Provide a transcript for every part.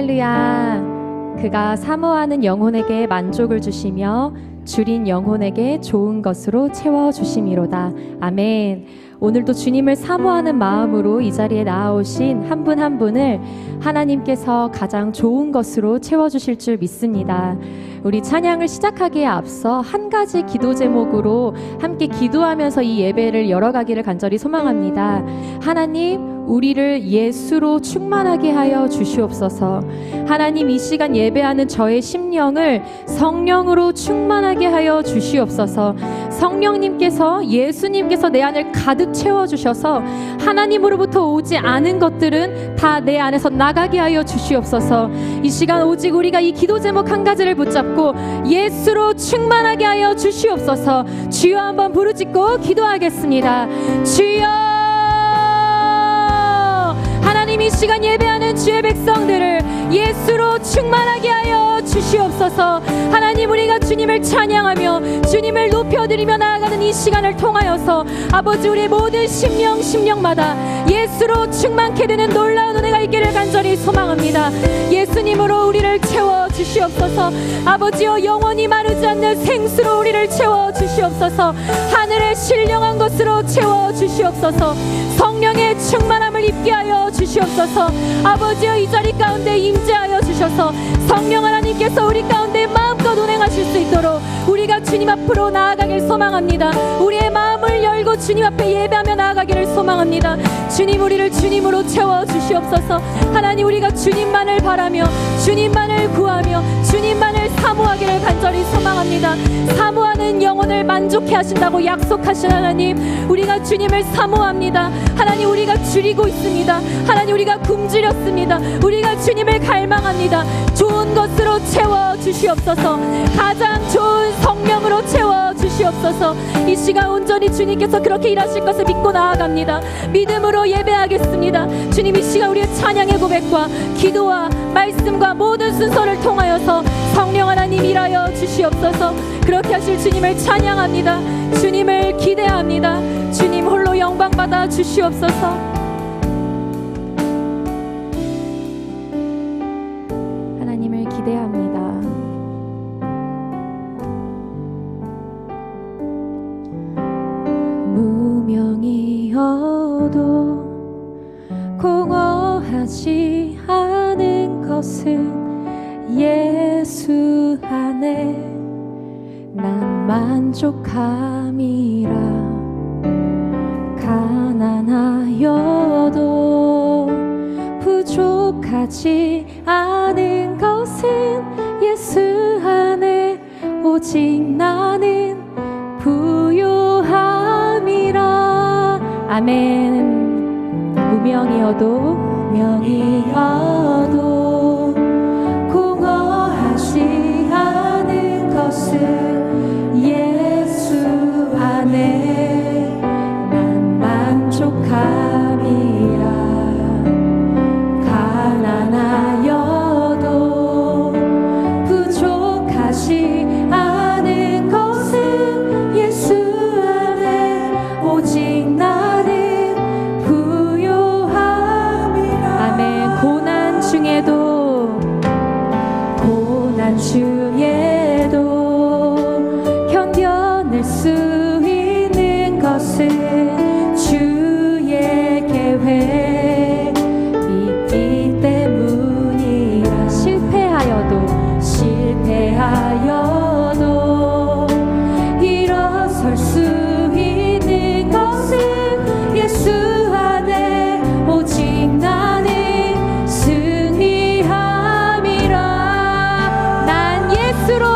할렐루야. 그가 사모하는 영혼에게 만족을 주시며 줄인 영혼에게 좋은 것으로 채워주심이로다. 아멘. 오늘도 주님을 사모하는 마음으로 이 자리에 나아오신 한 분 한 분을 하나님께서 가장 좋은 것으로 채워주실 줄 믿습니다. 우리 찬양을 시작하기에 앞서 한 가지 기도 제목으로 함께 기도하면서 이 예배를 열어가기를 간절히 소망합니다. 하나님, 우리를 예수로 충만하게 하여 주시옵소서. 하나님, 이 시간 예배하는 저의 심령을 성령으로 충만하게 하여 주시옵소서. 성령님께서, 예수님께서 내 안을 가득 채워주셔서 하나님으로부터 오지 않은 것들은 다 내 안에서 나가게 하여 주시옵소서. 이 시간 오직 우리가 이 기도 제목 한 가지를 붙잡고 예수로 충만하게 하여 주시옵소서. 주여 한번 부르짖고 기도하겠습니다. 주여, 하나님, 이 시간 예배하는 주의 백성들을 예수로 충만하게 하여 주시옵소서. 하나님, 우리가 주님을 찬양하며 주님을 높여드리며 나아가는 이 시간을 통하여서 아버지, 우리의 모든 심령마다 예수로 충만케 되는 놀라운 은혜가 있기를 간절히 소망합니다. 예수님으로 우리를 채워 주시옵소서. 아버지여, 영원히 마르지 않는 생수로 우리를 채워 주시옵소서. 하늘의 신령한 것으로 채워 주시옵소서. 성령의 충만함을 입게 하여 주시옵소서. 아버지여, 이 자리 가운데 임재하여 주셔서 성령 하나님께서 우리 가운데 마음껏 운행하실 수 있도록 우리가 주님 앞으로 나아가길 소망합니다. 우리의 마음을 열고 주님 앞에 예배하며 나아가기를 소망합니다. 주님, 우리를 주님으로 채워 주시옵소서. 하나님, 우리가 주님만을 바라며 주님만을 구하며 주님만을 사모하기를 간절히 소망합니다. 사모하는 영혼을 만족해 하신다고 약속하신 하나님, 우리가 주님을 사모합니다. 하나님, 우리가 줄이고 있습니다. 하나님, 우리가 굶주렸습니다. 우리가 주님을 갈망합니다. 좋은 것으로 채워 주시옵소서. 가장 좋은 성령으로 채워 주시옵소서. 이 시간 온전히 주님께서 그렇게 일하실 것을 믿고 나아갑니다. 믿음으로 예배하겠습니다. 주님, 이 시간 우리의 찬양의 고백과 기도와 말씀과 모든 순서를 통하여서 성령 하나님 일하여 주시옵소서. 그렇게 하실 주님을 찬양합니다. 주님을 기대합니다. 주님 홀로 영광 받아 주시옵소서. 하나님을 기대합니다. 무명이어도 공허하지 않은 것은 예수 안에 난 만족함이라. 가난하여도 부족하지 않은 것은 예수 안에 오직 나는 부요함이라. 아멘. 무명이어도 공허하지 않은 것은 예수 안에 난 만족함이라. 가난하여도 부족하지 않은 것은 예수 안에 오직 나는 부요함이라. 아멘. 고난 중에도 견뎌낼 수 있는 것은 주의 계획 있기 때문이라. 실패하여도 일어설 수 있는 것은 예수 안에 오직 나는 승리함이라. 난 예수로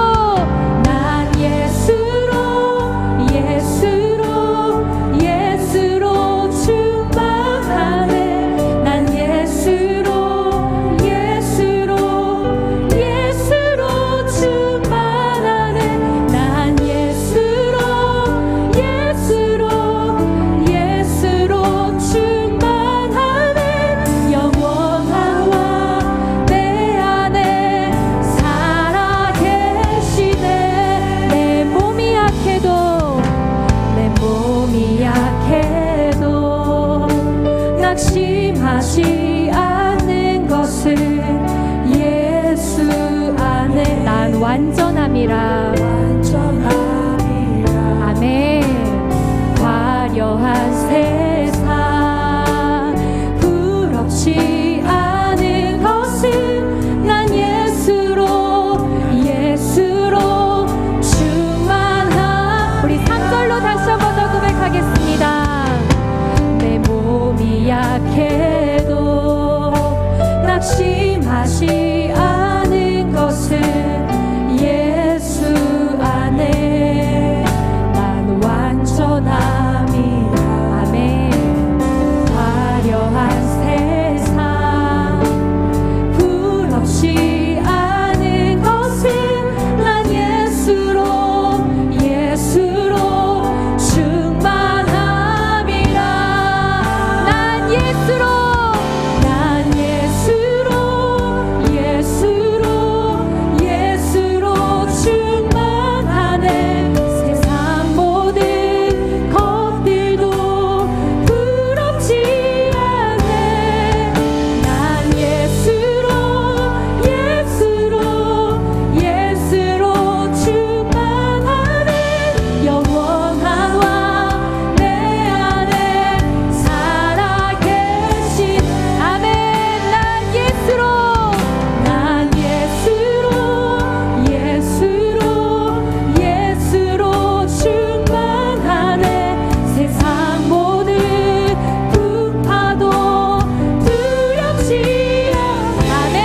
충만하네. 난 예수로 충만하네. 난 예수로 충만하네. 영원함과 내 안에 살아계시네. 내 몸이 약해도 낙심하지 않는 것은 완전함이라. 아멘. 화려한 세상 부럽지 않은 것은 난 예수로 충만한. 우리 3절로 다시 한 번 더 고백하겠습니다. 내 몸이 약해도 낙심하지 않은 것은 예수 안에 난 완전함이라. 아멘. 화려한 세상 부럽지 않은 것은 난 예수로 충만함이라. 난 예수로 충만하네. 세상 모든 것들도 부럽지 않네. 난 예수로 충만하네. 영원한 왕 내 안에 살아계신. 아멘. 난 예수로 충만하네. 세상 모든 풍파도 두렵지 않아. 아멘.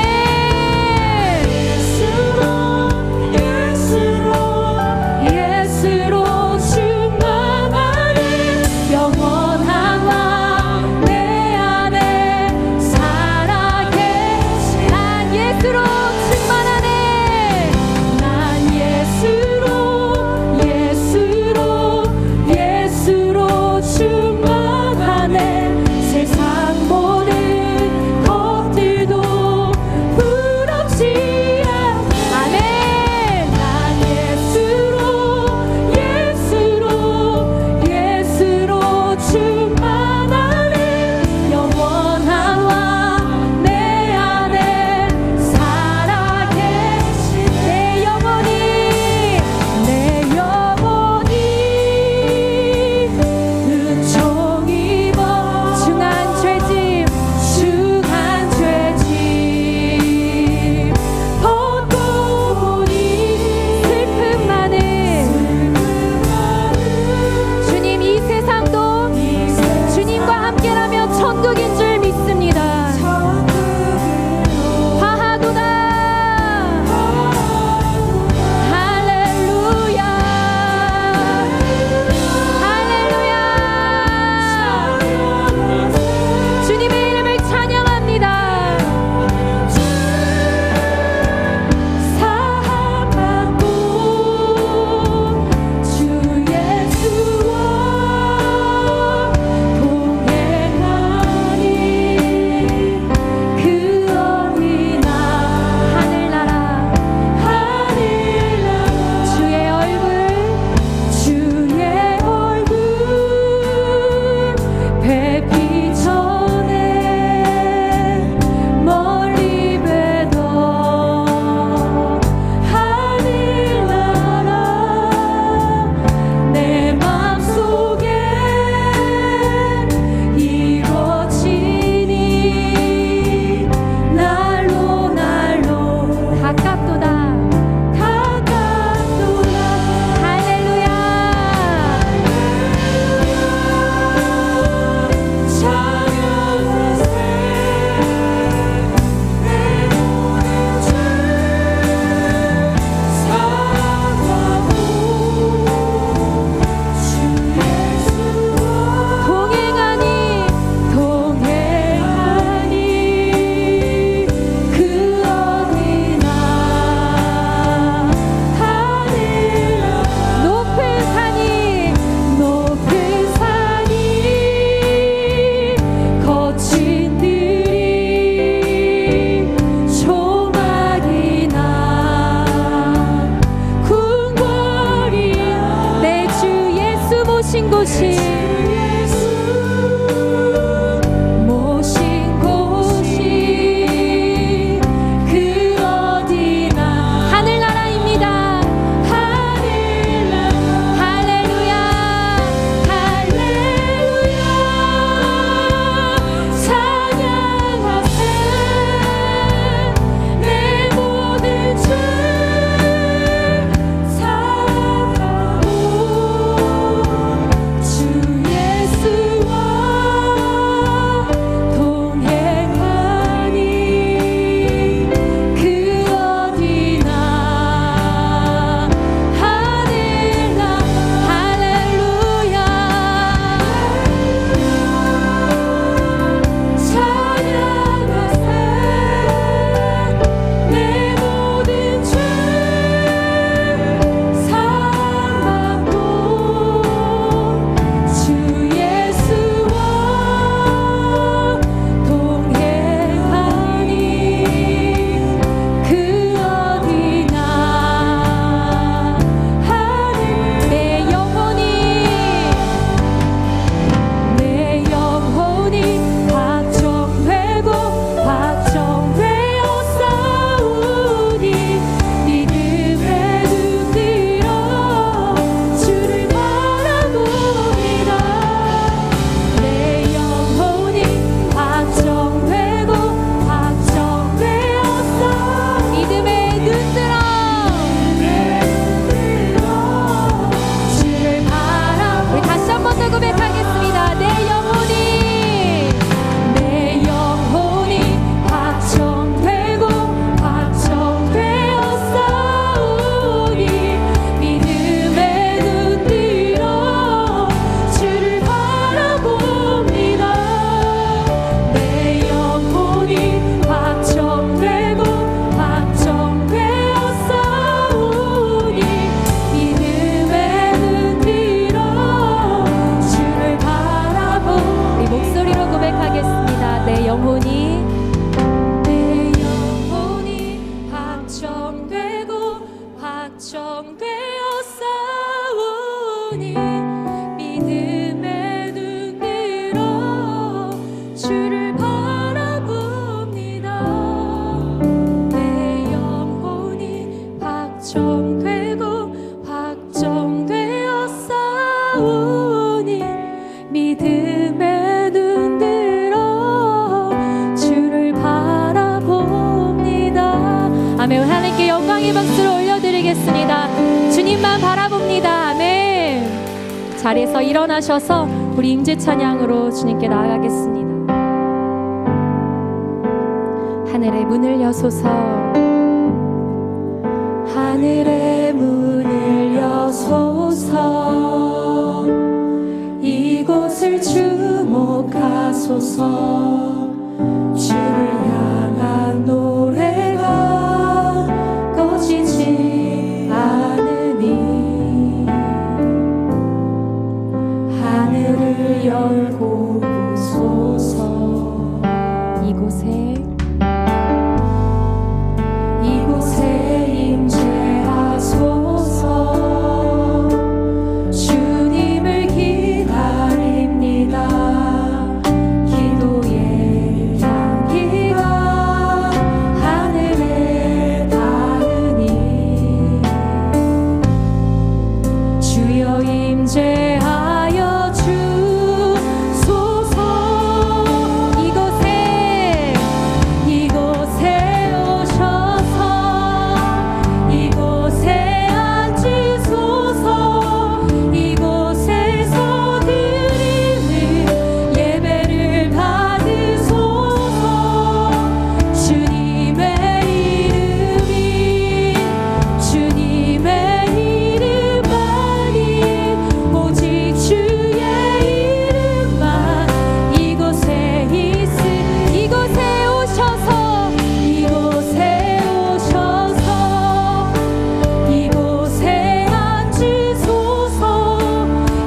예수로 충만하네. 영원한 왕 내 안에 살아계신. 난 예수로 충만하네. 난 예수로 충만하네. 세상 모든 것들도 부럽지 않아. 아멘. 난 예수로 충만하네. 영원한 왕 내 안에 살아계신. 내 영혼이 은총 입어 중한 죄짐 벗고 보니 슬픔 많은. 주님, 이 세상도 주님과 함께라면 천국인 줄 믿습니다. 화하도다. 할렐루야. 주님의 이름을 찬양합니다. 사랑받고 주 예수와 동행하니 그 어디나 하늘나라 주의 얼굴 뵙기 전에 멀리 뵈던 하늘나라 내 맘속에 이루어지니 날로 가깝도다. 할렐루야. 동행하니 그 어디나 높은 산이 거친 들이 조막이나 궁궐이 내 주 예수 모신 곳이 그 어디나 하늘나라입니다. 믿음의 눈 들어 주를 바라봅니다. 아멘. 하나님께 영광의 박수를 올려드리겠습니다. 주님만 바라봅니다. 아멘. 자리에서 일어나셔서 우리 임재 찬양으로 주님께 나아가겠습니다. 하늘의 문을 여소서, 하늘의 문을 여소서, 이곳을 주목하소서. 주를 향한 노래가 꺼지지 않으니 하늘을 열고 보소서. 이곳에 임재하소서. 주님을 기다립니다. 기도의 향기가 하늘에 닿으니 주여 임재하여 주소서. 이곳에 오셔서 이곳에 앉으소서. 이곳에서 드리는 예배를 받으소서. 주님의 이름만이 오직 주의 이름만 이곳에 오셔서 이곳에 앉으소서.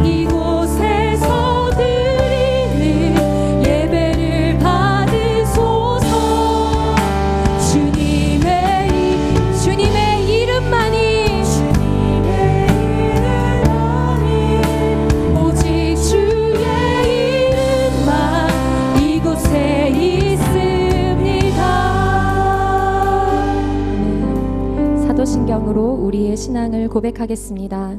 이곳에서 드리는 예배를 받으소서. 주님의 이름만이 오직 주의 이름만 이곳에 있습니다. 사도신경으로 우리의 신앙을 고백하겠습니다.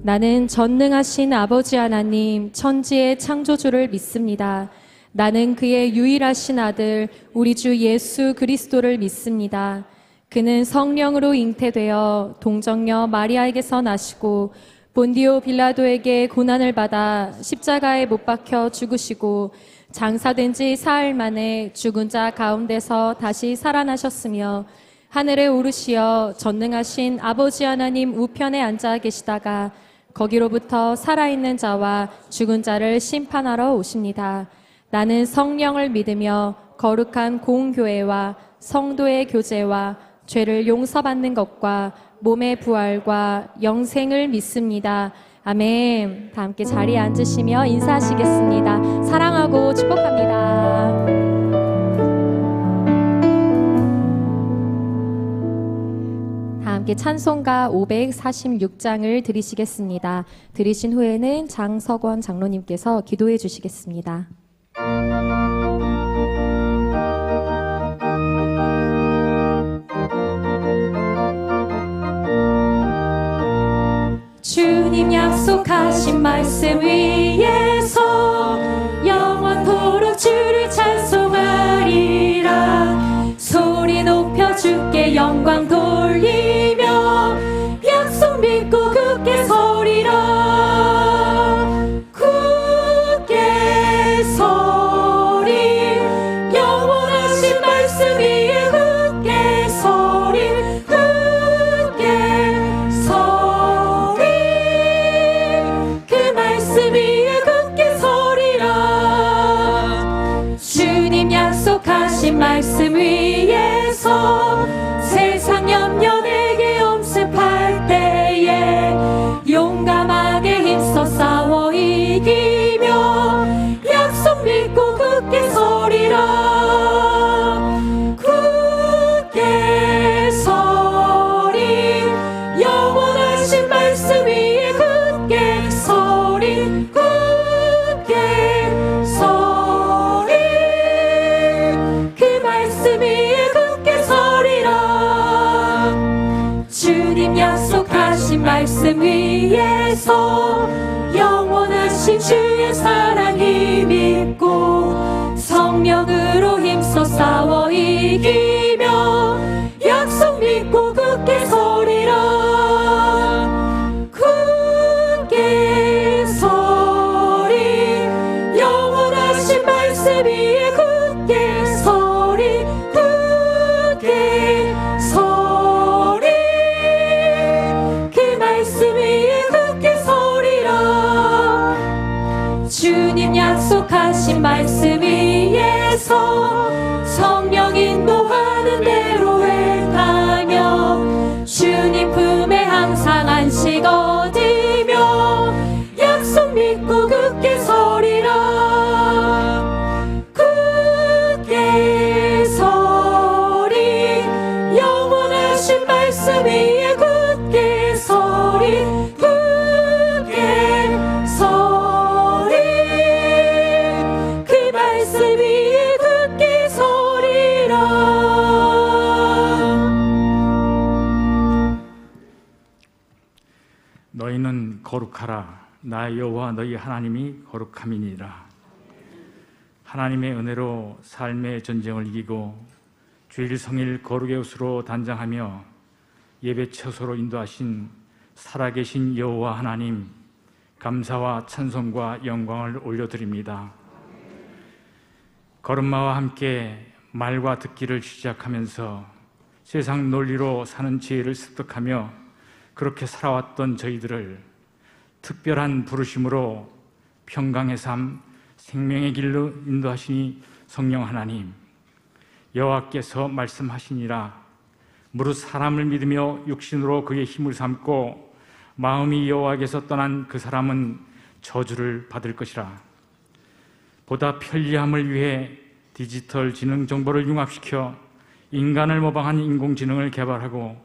나는 전능하신 아버지 하나님 천지의 창조주를 믿습니다. 나는 그의 유일하신 아들 우리 주 예수 그리스도를 믿습니다. 그는 성령으로 잉태되어 동정녀 마리아에게서 나시고 본디오 빌라도에게 고난을 받아 십자가에 못 박혀 죽으시고 장사된 지 사흘 만에 죽은 자 가운데서 다시 살아나셨으며 하늘에 오르시어 전능하신 아버지 하나님 우편에 앉아 계시다가 거기로부터 살아있는 자와 죽은 자를 심판하러 오십니다. 나는 성령을 믿으며 거룩한 공교회와 성도의 교제와 죄를 용서받는 것과 몸의 부활과 영생을 믿습니다. 아멘. 다 함께 자리에 앉으시며 인사하시겠습니다. 사랑하고 축복합니다. 다 함께 찬송가 546장을 드리시겠습니다. 드리신 후에는 장석원 장로님께서 기도해 주시겠습니다. 주님 약속하신 말씀 위에서 영원토록 주를 찬송하리라. 소리 높여 주께 영광 돌리며 약속 믿고 굳게 서리라. 굳게 서리 영원하신 말씀 위에 굳게 서리. 약속하신 말씀 위에서 세상 염려 내게 엄습할 때에 용감하게 힘써 싸워 이기며 약속 믿고 굳게 서리라. 굳게 서리 영원하신 말씀 위에 굳게 서리. 굳게 서리 말씀 위에 굳게 서리라. 주님 약속하신 말씀 위에서 영원하신 주의 사랑 싸워 이기며 약속 믿고 굳게 서리라. 굳게 서리 영원하신 말씀 위에 굳게 서리. 굳게 서리 그 말씀 위에 굳게 서리라. 주님 약속하신 말씀 위에서 성령 인도하는 대로 행하며 주님 품에 항상 안식 얻으며 약속 믿고 굳게 서리라. 굳게 서리 영원하신 말씀 위에 굳게 서리. 굳게 서리 그 말씀 위에 굳게 서리라. 너희는 거룩하라. 나 여호와 너희 하나님이 거룩함이니라. 하나님의 은혜로 삶의 전쟁을 이기고 주일 성일 거룩의 옷으로 단장하며 예배 처소로 인도하신 살아계신 여호와 하나님, 감사와 찬송과 영광을 올려드립니다. 걸음마와 함께 말과 듣기를 시작하면서 세상 논리로 사는 지혜를 습득하며 그렇게 살아왔던 저희들을 특별한 부르심으로 평강의 삶, 생명의 길로 인도하시니 성령 하나님, 여호와께서 말씀하시니라. 무릇 사람을 믿으며 육신으로 그의 힘을 삼고 마음이 여호와께서 떠난 그 사람은 저주를 받을 것이라. 보다 편리함을 위해 디지털 지능 정보를 융합시켜 인간을 모방한 인공지능을 개발하고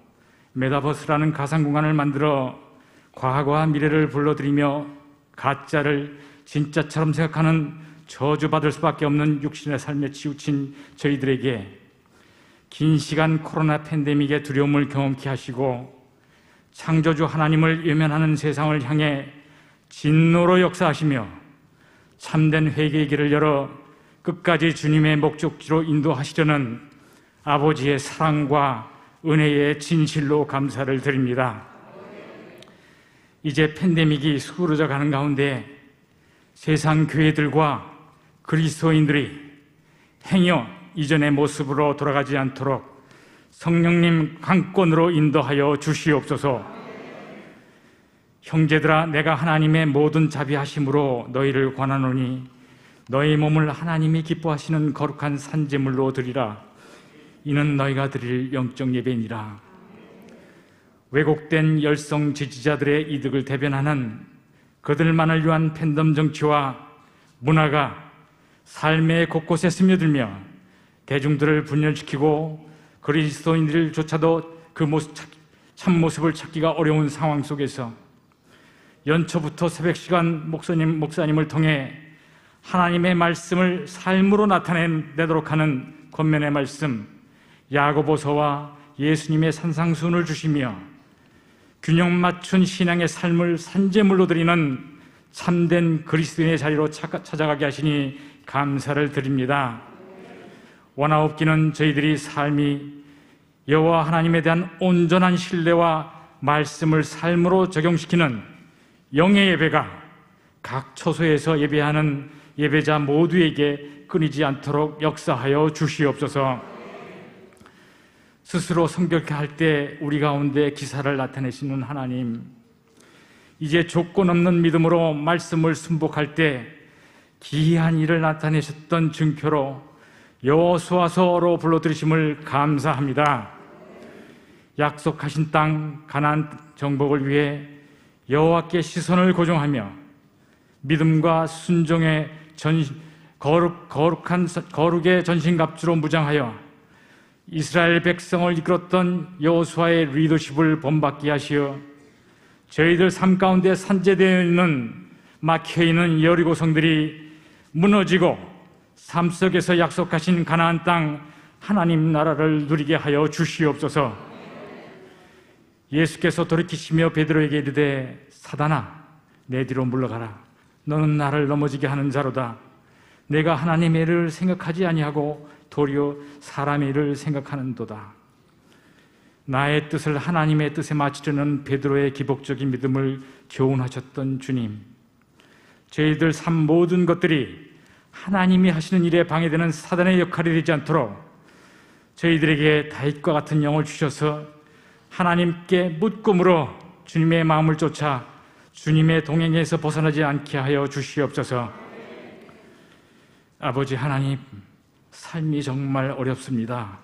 메타버스라는 가상공간을 만들어 과거와 미래를 불러들이며 가짜를 진짜처럼 생각하는 저주받을 수밖에 없는 육신의 삶에 치우친 저희들에게 긴 시간 코로나 팬데믹의 두려움을 경험케 하시고 창조주 하나님을 외면하는 세상을 향해 진노로 역사하시며 참된 회개의 길을 열어 끝까지 주님의 목적지로 인도하시려는 아버지의 사랑과 은혜의 진실로 감사를 드립니다. 이제 팬데믹이 수그러져 가는 가운데 세상 교회들과 그리스도인들이 행여 이전의 모습으로 돌아가지 않도록 성령님 강권으로 인도하여 주시옵소서. 형제들아, 내가 하나님의 모든 자비하심으로 너희를 권하노니 너희 몸을 하나님이 기뻐하시는 거룩한 산제물로 드리라. 이는 너희가 드릴 영적 예배니라. 왜곡된 열성 지지자들의 이득을 대변하는 그들만을 위한 팬덤 정치와 문화가 삶의 곳곳에 스며들며 대중들을 분열시키고 그리스도인들조차도 그 참모습을 찾기가 어려운 상황 속에서 연초부터 새벽 시간 목사님을 통해 하나님의 말씀을 삶으로 나타내도록 하는 권면의 말씀 야고보서와 예수님의 산상수훈을 주시며 균형 맞춘 신앙의 삶을 산제물로 드리는 참된 그리스도인의 자리로 찾아가게 하시니 감사를 드립니다. 원하옵기는 저희들이 삶이 여호와 하나님에 대한 온전한 신뢰와 말씀을 삶으로 적용시키는 영의 예배가 각 처소에서 예배하는 예배자 모두에게 끊이지 않도록 역사하여 주시옵소서. 스스로 성결케 할 때 우리 가운데 기사를 나타내시는 하나님, 이제 조건 없는 믿음으로 말씀을 순복할 때 기이한 일을 나타내셨던 증표로 여호수아서로 불러들이심을 감사합니다. 약속하신 땅 가나안 정복을 위해 여호와께 시선을 고정하며 믿음과 순종의 거룩의 전신갑주로 무장하여 이스라엘 백성을 이끌었던 여호수아의 리더십을 본받게 하시어 저희들 삶 가운데 산재되어 있는 막혀있는 여리고 성들이 무너지고 삶 속에서 약속하신 가나안 땅 하나님 나라를 누리게 하여 주시옵소서. 예수께서 돌이키시며 베드로에게 이르되 사단아 내 뒤로 물러가라. 너는 나를 넘어지게 하는 자로다. 내가 하나님의 일을 생각하지 아니하고 도리어 사람의 일을 생각하는도다. 나의 뜻을 하나님의 뜻에 맞추려는 베드로의 기복적인 믿음을 교훈하셨던 주님, 저희들 삶 모든 것들이 하나님이 하시는 일에 방해되는 사단의 역할이 되지 않도록 저희들에게 다윗과 같은 영을 주셔서 하나님께 묻고 물어 주님의 마음을 쫓아 주님의 동행에서 벗어나지 않게 하여 주시옵소서. 아버지 하나님, 삶이 정말 어렵습니다.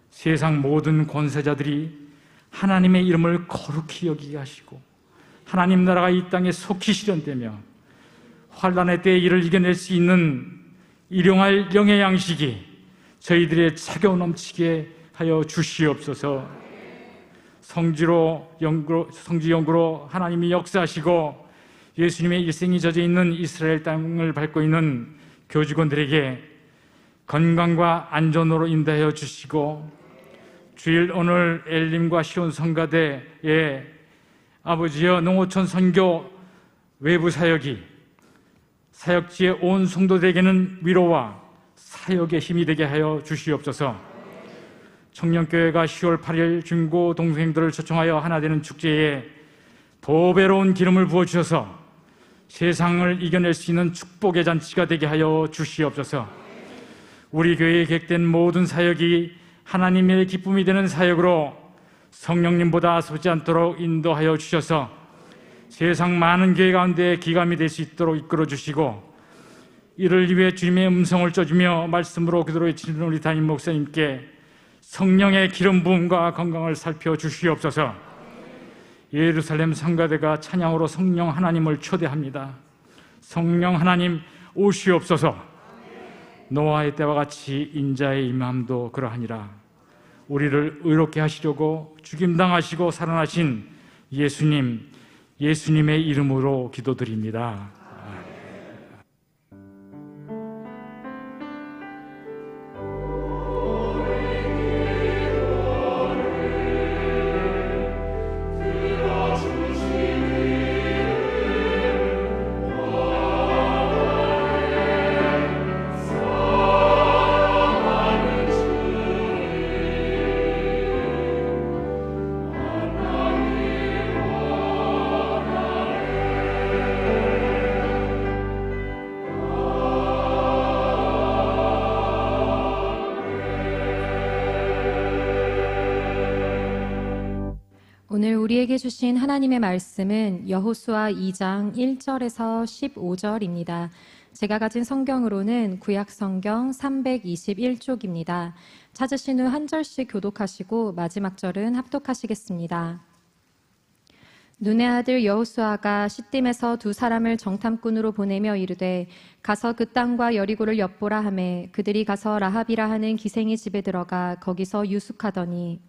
세상 모든 권세자들이 하나님의 이름을 거룩히 여기게 하시고 하나님 나라가 이 땅에 속히 실현되며 환난의 때에 이를 이겨낼 수 있는 일용할 영의 양식이 저희들의 차고 넘치게 하여 주시옵소서. 성지 영구로 하나님이 역사하시고 예수님의 일생이 젖어 있는 이스라엘 땅을 밟고 있는 교직원들에게 건강과 안전으로 인도하여 주시고, 주일 오늘 엘림과 시온 성가대의 아버지여 농어촌 선교 외부 사역지의 온 성도들에게는 위로와 사역의 힘이 되게 하여 주시옵소서. 청년교회가 10월 8일 중고 동생들을 초청하여 하나 되는 축제에 보배로운 기름을 부어주셔서 세상을 이겨낼 수 있는 축복의 잔치가 되게 하여 주시옵소서. 우리 교회에 객된 모든 사역이 하나님의 기쁨이 되는 사역으로 성령님보다 아섭지 않도록 인도하여 주셔서 세상 많은 교회 가운데 기감이 될 수 있도록 이끌어 주시고, 이를 위해 주님의 음성을 쪄주며 말씀으로 그대로 외치는 우리 담임 목사님께 성령의 기름 부음과 건강을 살펴 주시옵소서. 예루살렘 성가대가 찬양으로 성령 하나님을 초대합니다. 성령 하나님 오시옵소서. 노아의 때와 같이 인자의 임함도 그러하니라. 우리를 의롭게 하시려고 죽임당하시고 살아나신 예수님의 이름으로 기도드립니다. 오늘 우리에게 주신 하나님의 말씀은 여호수아 2장 1절에서 15절입니다. 제가 가진 성경으로는 구약성경 321쪽입니다. 찾으신 후 한 절씩 교독하시고 마지막 절은 합독하시겠습니다. 눈의 아들 여호수아가 시딤에서 두 사람을 정탐꾼으로 보내며 이르되 가서 그 땅과 여리고를 엿보라 하매 그들이 가서 라합이라 하는 기생의 집에 들어가 거기서 유숙하더니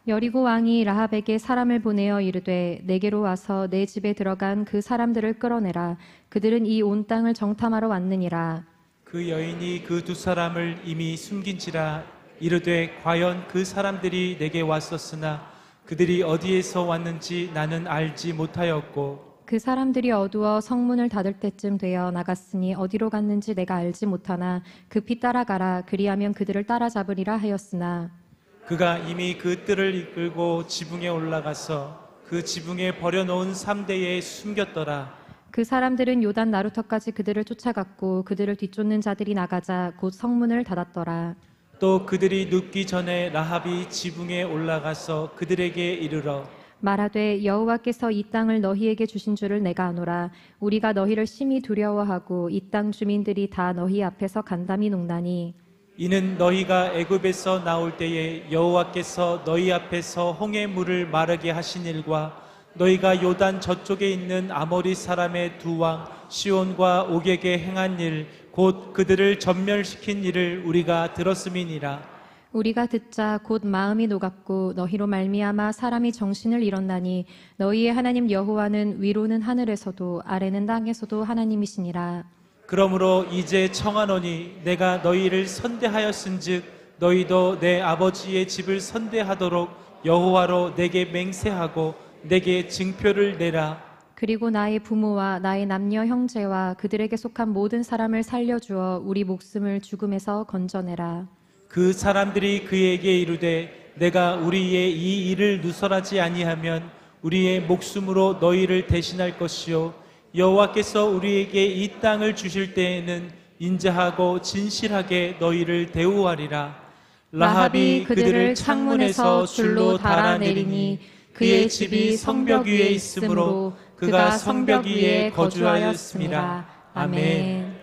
여리고 왕이 라합에게 사람을 보내어 이르되 내게로 와서 내 집에 들어간 그 사람들을 끌어내라. 그들은 이 온 땅을 정탐하러 왔느니라. 그 여인이 그 두 사람을 이미 숨긴지라. 이르되 과연 그 사람들이 내게 왔었으나 그들이 어디에서 왔는지 나는 알지 못하였고, 그 사람들이 어두워 성문을 닫을 때쯤 되어 나갔으니 어디로 갔는지 내가 알지 못하나 급히 따라가라. 그리하면 그들을 따라잡으리라 하였으나 그가 이미 그 뜰을 이끌고 지붕에 올라가서 그 지붕에 버려놓은 3대에 숨겼더라. 그 사람들은 요단 나루터까지 그들을 쫓아갔고 그들을 뒤쫓는 자들이 나가자 곧 성문을 닫았더라. 또 그들이 눕기 전에 라합이 지붕에 올라가서 그들에게 이르러 말하되 여호와께서 이 땅을 너희에게 주신 줄을 내가 아노라. 우리가 너희를 심히 두려워하고 이 땅 주민들이 다 너희 앞에서 간담이 농나니 이는 너희가 애굽에서 나올 때에 여호와께서 너희 앞에서 홍해 물을 마르게 하신 일과 너희가 요단 저쪽에 있는 아모리 사람의 두 왕 시온과 옥에게 행한 일 곧 그들을 전멸시킨 일을 우리가 들었음이니라. 우리가 듣자 곧 마음이 녹았고 너희로 말미암아 사람이 정신을 잃었나니 너희의 하나님 여호와는 위로는 하늘에서도 아래는 땅에서도 하나님이시니라. 그러므로 이제 청하노니 내가 너희를 선대하였은즉 너희도 내 아버지의 집을 선대하도록 여호와로 내게 맹세하고 내게 증표를 내라. 그리고 나의 부모와 나의 남녀 형제와 그들에게 속한 모든 사람을 살려주어 우리 목숨을 죽음에서 건져내라. 그 사람들이 그에게 이르되 내가 우리의 이 일을 누설하지 아니하면 우리의 목숨으로 너희를 대신할 것이요 여호와께서 우리에게 이 땅을 주실 때에는 인자하고 진실하게 너희를 대우하리라. 라합이 그들을 창문에서 줄로 달아내리니 그의 집이 성벽 위에 있으므로 그가 성벽 위에 거주하였습니다. 아멘. 아멘.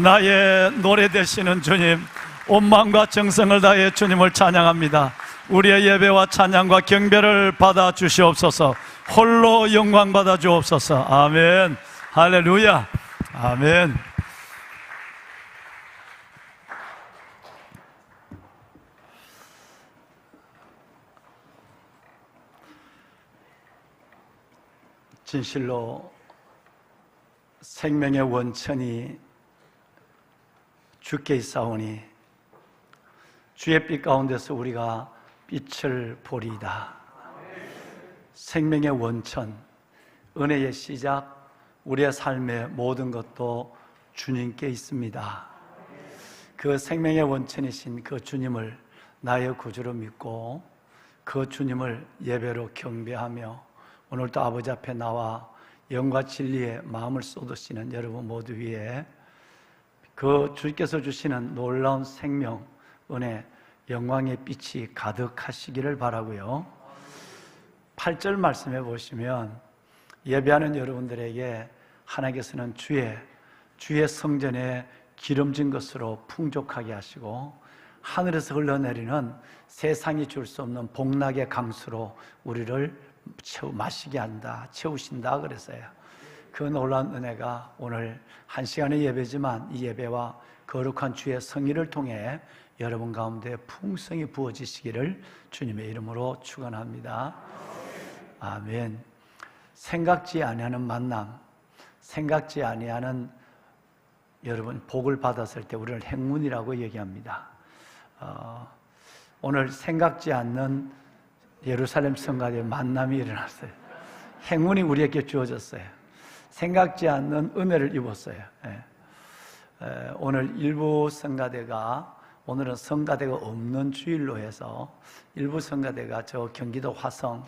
나의 노래 되시는 주님, 온 마음과 정성을 다해 주님을 찬양합니다. 우리의 예배와 찬양과 경배를 받아 주시옵소서. 홀로 영광 받아 주옵소서. 아멘. 할렐루야. 아멘. 진실로 생명의 원천이 주께 있사오니 주의 빛 가운데서 우리가 빛을 보리이다. 생명의 원천, 은혜의 시작, 우리의 삶의 모든 것도 주님께 있습니다. 그 생명의 원천이신 그 주님을 나의 구주로 믿고 그 주님을 예배로 경배하며 오늘도 아버지 앞에 나와 영과 진리에 마음을 쏟으시는 여러분 모두 위에 그 주께서 주시는 놀라운 생명, 은혜, 영광의 빛이 가득하시기를 바라고요. 8절 말씀해 보시면 예배하는 여러분들에게 하나님께서는 주의 성전에 기름진 것으로 풍족하게 하시고 하늘에서 흘러내리는 세상이 줄 수 없는 복락의 강수로 우리를 마시게 한다, 채우신다 그랬어요. 그 놀라운 은혜가 오늘 한 시간의 예배지만 이 예배와 거룩한 주의 성의를 통해 여러분 가운데 풍성히 부어지시기를 주님의 이름으로 축원합니다. 아멘. 생각지 아니하는 만남, 생각지 아니하는 여러분 복을 받았을 때 우리를 행운이라고 얘기합니다. 오늘 생각지 않는 예루살렘 성가대의 만남이 일어났어요. 행운이 우리에게 주어졌어요. 생각지 않는 은혜를 입었어요. 오늘 일부 성가대가, 오늘은 성가대가 없는 주일로 해서 일부 성가대가 저 경기도 화성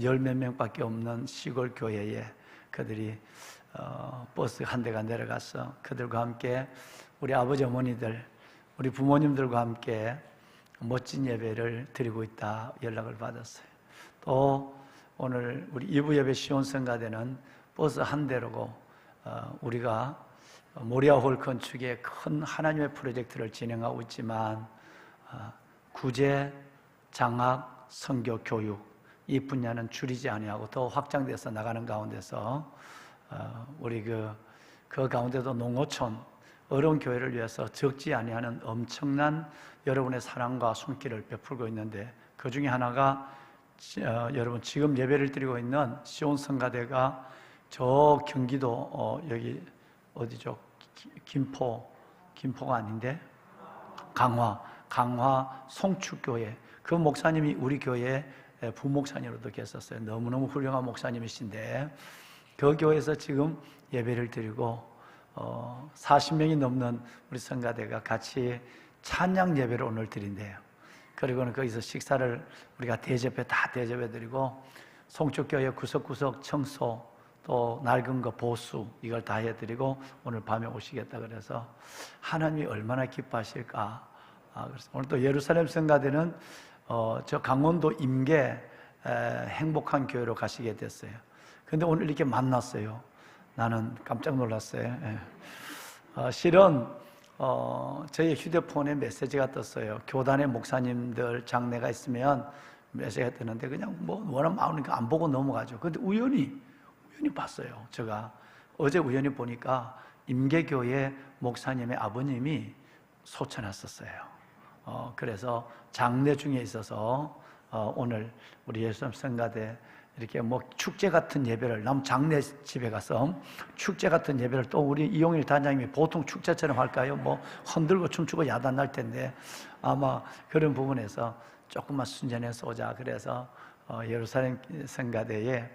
열 몇 명밖에 없는 시골 교회에 그들이 버스 한 대가 내려가서 그들과 함께 우리 아버지 어머니들, 우리 부모님들과 함께 멋진 예배를 드리고 있다 연락을 받았어요. 또 오늘 우리 2부 예배 시온성가대는 버스 한 대로고 우리가 모리아홀 건축의 큰 하나님의 프로젝트를 진행하고 있지만 구제, 장학, 선교, 교육 이 분야는 줄이지 아니하고 더 확장돼서 나가는 가운데서 우리 그 가운데도 농어촌 어려운 교회를 위해서 적지 아니하는 엄청난 여러분의 사랑과 손길을 베풀고 있는데 그 중에 하나가 여러분 지금 예배를 드리고 있는 시온 성가대가 저 경기도 여기 어디죠? 김포가 아닌데 강화 송축교회 그 목사님이 우리 교회 부목사님으로도 계셨어요. 너무너무 훌륭한 목사님이신데 그 교회에서 지금 예배를 드리고 40명이 넘는 우리 성가대가 같이 찬양 예배를 오늘 드린대요. 그리고는 거기서 식사를 우리가 다 대접해 드리고 송축교회 구석구석 청소 또 낡은 거 보수 이걸 다 해드리고 오늘 밤에 오시겠다 그래서 하나님이 얼마나 기뻐하실까. 그래서 오늘 또 예루살렘 성가대는 저 강원도 임계 행복한 교회로 가시게 됐어요. 근데 오늘 이렇게 만났어요. 나는 깜짝 놀랐어요. 실은 저희 휴대폰에 메시지가 떴어요. 교단의 목사님들 장례가 있으면 메시지가 뜨는데 그냥 뭐 워낙 많으니까 안 보고 넘어가죠. 근데 우연히 봤어요. 제가 어제 우연히 보니까 임계교회 목사님의 아버님이 소천하셨어요. 그래서 장례 중에 있어서 오늘 우리 예수님 성가대 이렇게 뭐 축제 같은 예배를 남 장례 집에 가서 축제 같은 예배를 또 우리 이용일 단장님이 보통 축제처럼 할까요? 뭐 흔들고 춤추고 야단 날 텐데 아마 그런 부분에서 조금만 순전해서 오자 그래서 예루살렘 성가대에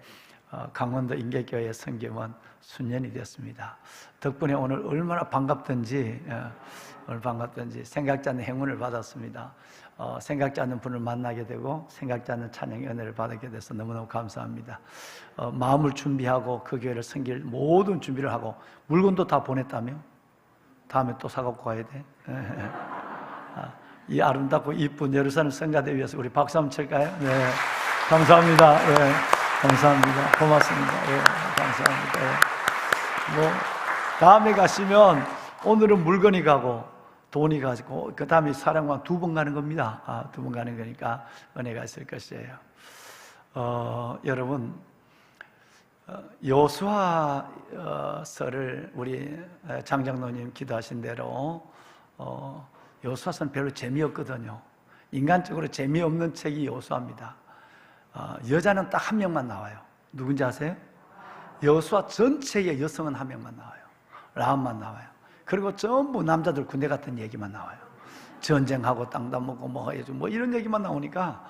강원도 인계교회 성김은 순년이 됐습니다. 덕분에 오늘 얼마나 반갑던지 생각지 않는 행운을 받았습니다. 생각지 않는 분을 만나게 되고 생각지 않는 찬양의 은혜를 받게 돼서 너무너무 감사합니다. 마음을 준비하고 그 교회를 섬길 모든 준비를 하고 물건도 다 보냈다며? 다음에 또 사갖고 가야 돼? 이 아름답고 이쁜 예루살렘 성가대 위해서 우리 박수 한번 칠까요? 네, 감사합니다. 네, 감사합니다. 고맙습니다. 네, 감사합니다. 네. 뭐 다음에 가시면 오늘은 물건이 가고 돈이 가지고 그 다음에 사랑과 2번 가는 겁니다. 2번 가는 거니까 은혜가 있을 것이에요. 여러분 여호수아서를 우리 장장로님 기도하신 대로 여호수아서는 별로 재미없거든요. 인간적으로 재미없는 책이 여호수아입니다. 여자는 딱 한 명만 나와요. 누군지 아세요? 여호수아 전체의 여성은 한 명만 나와요. 라합만 나와요. 그리고 전부 남자들 군대 같은 얘기만 나와요. 전쟁하고 땅 따먹고 뭐 이런 얘기만 나오니까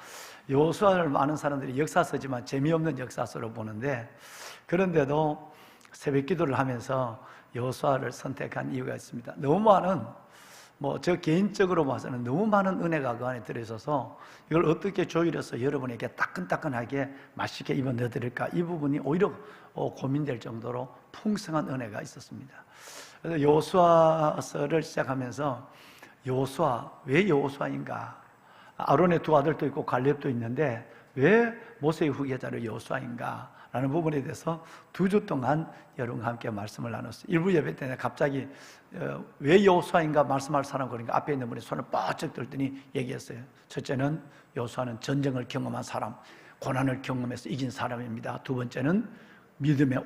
여호수아를 아는 사람들이 역사서지만 재미없는 역사서로 보는데 그런데도 새벽 기도를 하면서 여호수아를 선택한 이유가 있습니다. 너무 많은 저 개인적으로 봐서는 너무 많은 은혜가 그 안에 들어있어서 이걸 어떻게 조율해서 여러분에게 따끈따끈하게 맛있게 입어 넣어드릴까, 이 부분이 오히려 고민될 정도로 풍성한 은혜가 있었습니다. 그래서 여호수아서를 시작하면서 왜 여호수아인가? 아론의 두 아들도 있고 갈렙도 있는데 왜 모세의 후계자로 여호수아인가? 라는 부분에 대해서 2주 동안 여러분과 함께 말씀을 나눴어요. 일부 예배 때 갑자기 왜 여호수아인가 말씀할 사람 그러니까 앞에 있는 분이 손을 뻗쩍 들더니 얘기했어요. 첫째는 여호수아는 전쟁을 경험한 사람, 고난을 경험해서 이긴 사람입니다. 두 번째는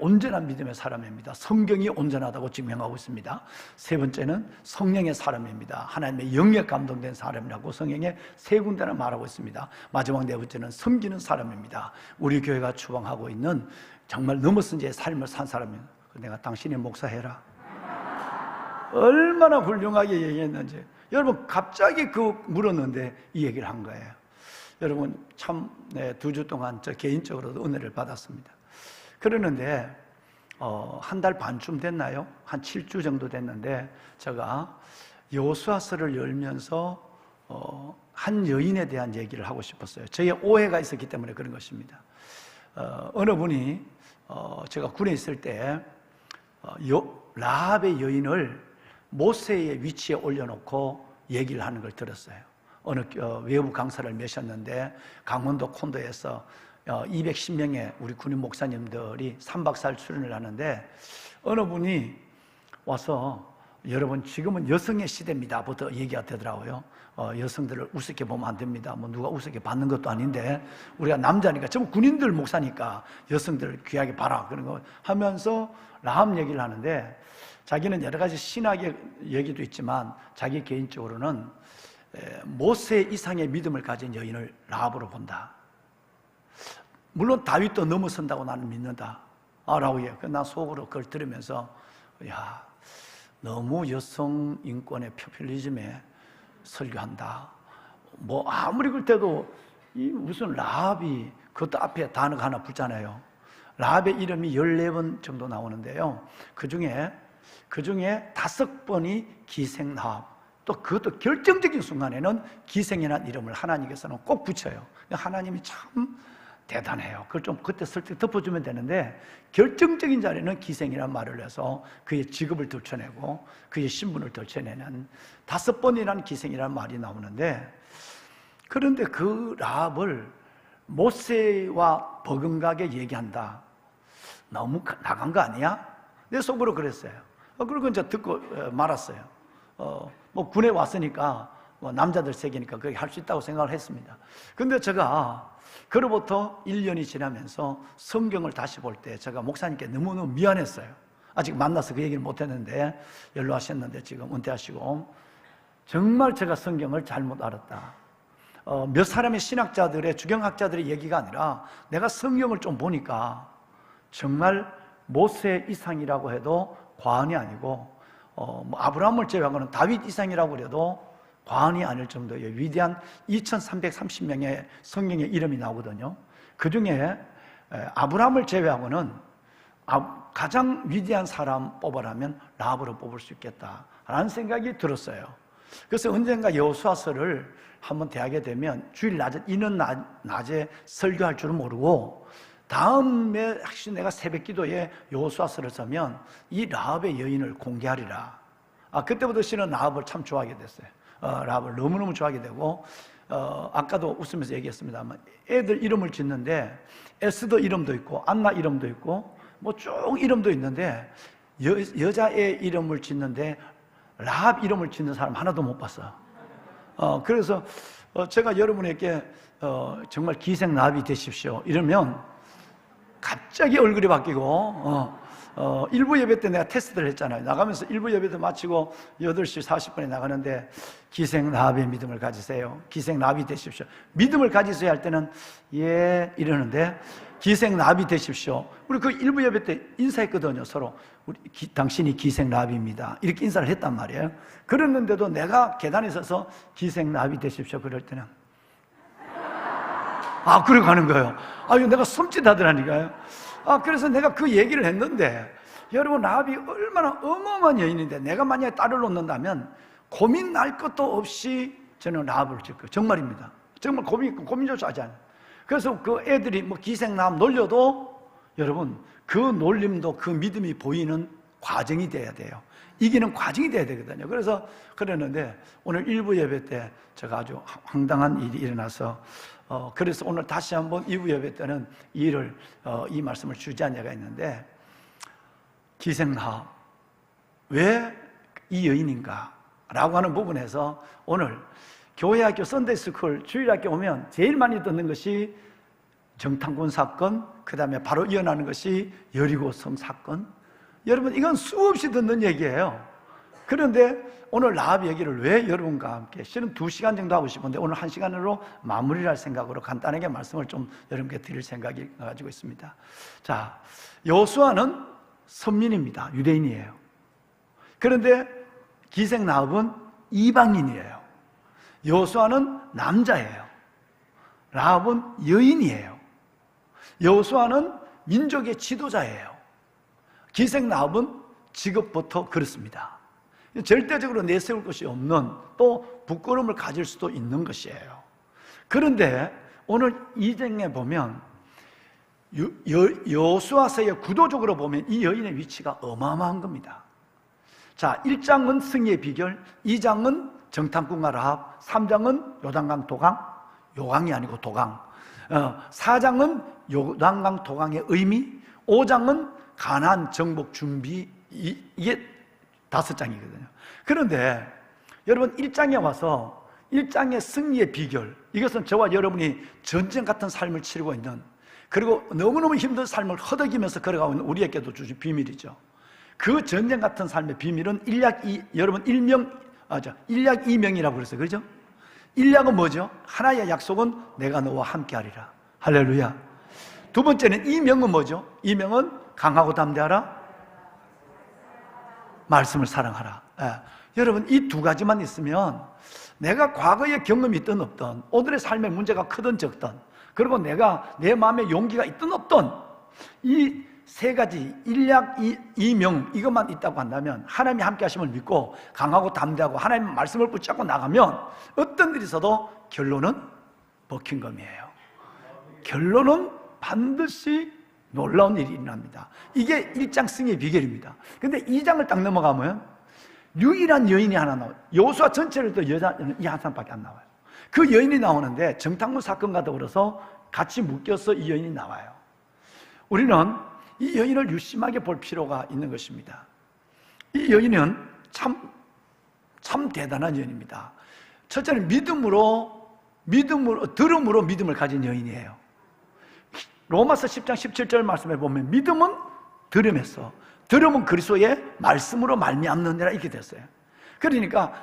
온전한 믿음의 사람입니다. 성경이 온전하다고 증명하고 있습니다. 세 번째는 성령의 사람입니다. 하나님의 영에 감동된 사람이라고 성경에 3군데나 말하고 있습니다. 마지막 4번째는 섬기는 사람입니다. 우리 교회가 추방하고 있는 정말 넘어선 자의 삶을 산 사람입니다. 내가 당신이 목사해라, 얼마나 훌륭하게 얘기했는지. 여러분 갑자기 물었는데 이 얘기를 한 거예요. 여러분 참 2주 동안 저 개인적으로도 은혜를 받았습니다. 그러는데 한 달 반쯤 됐나요? 한 7주 정도 됐는데 제가 여호수아서를 열면서 한 여인에 대한 얘기를 하고 싶었어요. 저의 오해가 있었기 때문에 그런 것입니다. 어느 분이 제가 군에 있을 때 라합의 여인을 모세의 위치에 올려놓고 얘기를 하는 걸 들었어요. 어느 외부 강사를 메셨는데 강원도 콘도에서 210명의 우리 군인 목사님들이 3박 4일 수련을 하는데 어느 분이 와서 여러분 지금은 여성의 시대입니다 부터 얘기가 되더라고요. 여성들을 우습게 보면 안 됩니다. 누가 우습게 받는 것도 아닌데 우리가 남자니까 전부 군인들 목사니까 여성들을 귀하게 봐라 그런 거 하면서 라합 얘기를 하는데 자기는 여러 가지 신학의 얘기도 있지만 자기 개인적으로는 모세 이상의 믿음을 가진 여인을 라합으로 본다. 물론 다윗도 넘어선다고 나는 믿는다 라고 해요. 난 속으로 그걸 들으면서 너무 여성 인권의 포퓰리즘에 설교한다. 아무리 그럴 때도 무슨 라합이 그것도 앞에 단어가 하나 붙잖아요. 라합의 이름이 14번 정도 나오는데요. 그 중에 5번이 기생라합. 또 그것도 결정적인 순간에는 기생이라는 이름을 하나님께서는 꼭 붙여요. 하나님이 참 대단해요. 그걸 좀 그때 설득 덮어주면 되는데 결정적인 자리는 기생이라는 말을 해서 그의 직업을 들춰내고 그의 신분을 들춰내는 5번이라는 기생이라는 말이 나오는데, 그런데 그 라합을 모세와 버금가게 얘기한다. 너무 나간 거 아니야? 내 속으로 그랬어요. 그리고 이제 듣고 말았어요. 군에 왔으니까 남자들 세계니까 그렇게 할 수 있다고 생각을 했습니다. 근데 제가 그로부터 1년이 지나면서 성경을 다시 볼 때 제가 목사님께 너무너무 미안했어요. 아직 만나서 그 얘기를 못했는데 연로하셨는데 지금 은퇴하시고 정말 제가 성경을 잘못 알았다. 몇 사람의 신학자들의 주경학자들의 얘기가 아니라 내가 성경을 좀 보니까 정말 모세 이상이라고 해도 과언이 아니고 아브라함을 제외하고는 다윗 이상이라고 해도 과언이 아닐 정도의 위대한 2330명의 성경의 이름이 나오거든요. 그 중에 아브라함을 제외하고는 가장 위대한 사람 뽑으라면 라합으로 뽑을 수 있겠다라는 생각이 들었어요. 그래서 언젠가 여호수아서를 한번 대하게 되면 주일 낮에 이는 낮에 설교할 줄은 모르고 다음에 혹시 내가 새벽 기도에 여호수아서를 쓰면 이 라합의 여인을 공개하리라. 그때부터 저는 라합을 참 좋아하게 됐어요. 라합을 너무너무 좋아하게 되고 아까도 웃으면서 얘기했습니다만 애들 이름을 짓는데 에스더 이름도 있고 안나 이름도 있고 쭉 이름도 있는데 여자애 이름을 짓는데 라합 이름을 짓는 사람 하나도 못 봤어. 그래서 제가 여러분에게 정말 기생 라합이 되십시오 이러면 갑자기 얼굴이 바뀌고 일부 예배 때 내가 테스트를 했잖아요. 나가면서 일부 예배도 마치고 8시 40분에 나가는데 기생 라합의 믿음을 가지세요. 기생 라합이 되십시오. 믿음을 가지세요 할 때는 예 이러는데 기생 라합이 되십시오. 우리 그 일부 예배 때 인사했거든요. 서로 당신이 기생 라합입니다 이렇게 인사를 했단 말이에요. 그랬는데도 내가 계단에 서서 기생 라합이 되십시오 그럴 때는 그래 가는 거예요. 이거 내가 섬찟하더라니까요. 그래서 내가 그 얘기를 했는데 여러분 라합이 얼마나 어마어마한 여인인데 내가 만약에 딸을 놓는다면 고민 날 것도 없이 저는 라합을 지었고요. 정말입니다. 정말 고민조차 하지 않아요. 그래서 그 애들이 뭐 기생나무 놀려도 여러분 그 놀림도 그 믿음이 보이는 과정이 돼야 돼요. 이기는 과정이 돼야 되거든요. 그래서 그랬는데 오늘 일부 예배 때 제가 아주 황당한 일이 일어나서 그래서 오늘 다시 한번 2부 예배 때는 이 말씀을 주제한 예가 있는데, 기생라합 왜 이 여인인가 라고 하는 부분에서 오늘 교회학교 선데이스쿨 주일학교 오면 제일 많이 듣는 것이 정탐꾼 사건, 그 다음에 바로 이어나는 것이 여리고성 사건. 여러분 이건 수없이 듣는 얘기예요. 그런데 오늘 라합 얘기를 왜 여러분과 함께, 실은 2시간 정도 하고 싶은데 오늘 1시간으로 마무리를 할 생각으로 간단하게 말씀을 좀 여러분께 드릴 생각이 가지고 있습니다. 자, 여호수아는 선민입니다. 유대인이에요. 그런데 기생 라합은 이방인이에요. 여호수아는 남자예요. 라합은 여인이에요. 여호수아는 민족의 지도자예요. 기생 라합은 직업부터 그렇습니다. 절대적으로 내세울 것이 없는, 또 부끄러움을 가질 수도 있는 것이에요. 그런데 오늘 이 장에 보면 여호수아서의 구도적으로 보면 이 여인의 위치가 어마어마한 겁니다. 자, 1장은 승리의 비결, 2장은 정탐꾼과 라합, 3장은 요단강 도강, 요강이 아니고 도강, 4장은 요단강 도강의 의미, 5장은 가나안 정복 준비, 이게 5장이거든요. 그런데 여러분 1장에 와서 1장의 승리의 비결, 이것은 저와 여러분이 전쟁 같은 삶을 치르고 있는, 그리고 너무너무 힘든 삶을 허덕이면서 걸어가고 있는 우리에게도 주신 비밀이죠. 그 전쟁 같은 삶의 비밀은 여러분 일약 이명이라고 그랬어요. 그렇죠? 일약은 뭐죠? 하나의 약속은 내가 너와 함께 하리라. 할렐루야. 두 번째는 이명은 뭐죠? 이명은 강하고 담대하라, 말씀을 사랑하라. 여러분 이 두 가지만 있으면 내가 과거의 경험이 있든 없든, 오늘의 삶의 문제가 크든 적든, 그리고 내가 내 마음에 용기가 있든 없든, 이 세 가지 일약 이명 이것만 있다고 한다면, 하나님이 함께 하심을 믿고 강하고 담대하고 하나님의 말씀을 붙잡고 나가면 어떤 일이 있어도 결론은 버킹검이에요. 결론은 반드시 놀라운 일이 일어납니다. 이게 1장 승리의 비결입니다. 근데 2장을 딱 넘어가면 유일한 여인이 하나 나와요. 여호수아 전체를 또 여자는 이 한 사람밖에 안 나와요. 그 여인이 나오는데 정탐꾼 사건과 더불어서 같이 묶여서 이 여인이 나와요. 우리는 이 여인을 유심하게 볼 필요가 있는 것입니다. 이 여인은 참 대단한 여인입니다. 첫째는 들음으로 믿음을 가진 여인이에요. 로마서 10장 17절 말씀에 보면 믿음은 들음에서, 들음은 그리스도의 말씀으로 말미암느니라 이렇게 됐어요. 그러니까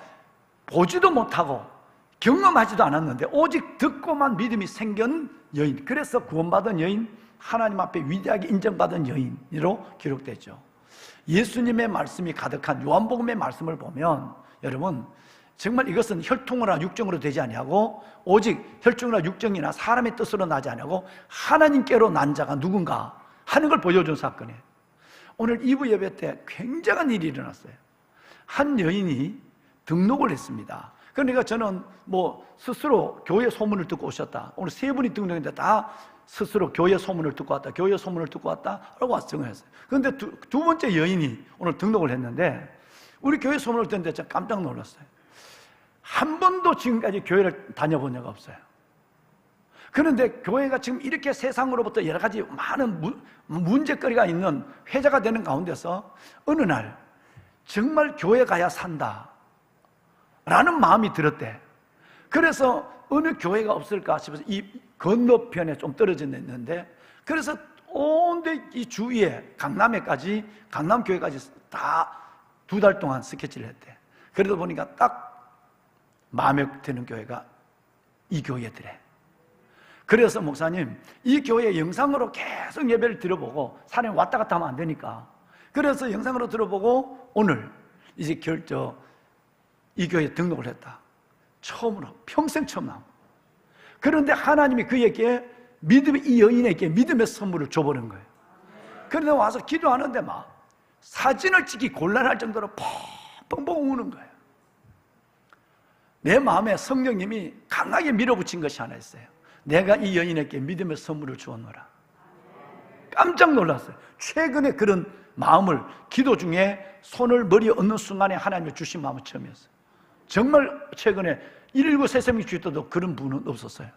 보지도 못하고 경험하지도 않았는데 오직 듣고만 믿음이 생긴 여인, 그래서 구원받은 여인, 하나님 앞에 위대하게 인정받은 여인으로 기록되죠. 예수님의 말씀이 가득한 요한복음의 말씀을 보면 여러분 정말 이것은 혈통이나 육정으로 되지 아니하고, 오직 혈통이나 육정이나 사람의 뜻으로 나지 아니하고 하나님께로 난 자가 누군가 하는 걸 보여준 사건이에요. 오늘 2부 예배 때 굉장한 일이 일어났어요. 한 여인이 등록을 했습니다. 그러니까 저는 스스로 교회 소문을 듣고 오셨다, 오늘 3분이 등록했는데 다 스스로 교회 소문을 듣고 왔다, 교회 소문을 듣고 왔다 라고 와서 증언했어요. 그런데 두 번째 여인이 오늘 등록을 했는데, 우리 교회 소문을 듣는데 제가 깜짝 놀랐어요. 한 번도 지금까지 교회를 다녀본 적 없어요. 그런데 교회가 지금 이렇게 세상으로부터 여러 가지 많은 문제거리가 있는 회자가 되는 가운데서 어느 날 정말 교회 가야 산다 라는 마음이 들었대. 그래서 어느 교회가 없을까 싶어서 이 건너편에 좀 떨어져 있는데, 그래서 온데 이 주위에 강남교회까지 다 2달 동안 스케치를 했대. 그러다 보니까 딱 마음에 드는 교회가 이 교회더래. 그래서 목사님, 이 교회 영상으로 계속 예배를 들어보고, 사람이 왔다 갔다 하면 안 되니까, 그래서 영상으로 들어보고 오늘 이제 이 교회에 등록을 했다. 처음으로, 평생 처음 나온. 그런데 하나님이 그에게 이 여인에게 믿음의 선물을 줘버린 거예요. 그런데 와서 기도하는데 막 사진을 찍기 곤란할 정도로 펑펑펑 우는 거예요. 내 마음에 성령님이 강하게 밀어붙인 것이 하나 있어요. 내가 이 여인에게 믿음의 선물을 주었노라. 깜짝 놀랐어요. 최근에 그런 마음을 기도 중에 손을 머리에 얹는 순간에 하나님이 주신 마음은 처음이었어요. 정말 최근에 119 새샘이 주있어도 그런 분은 없었어요.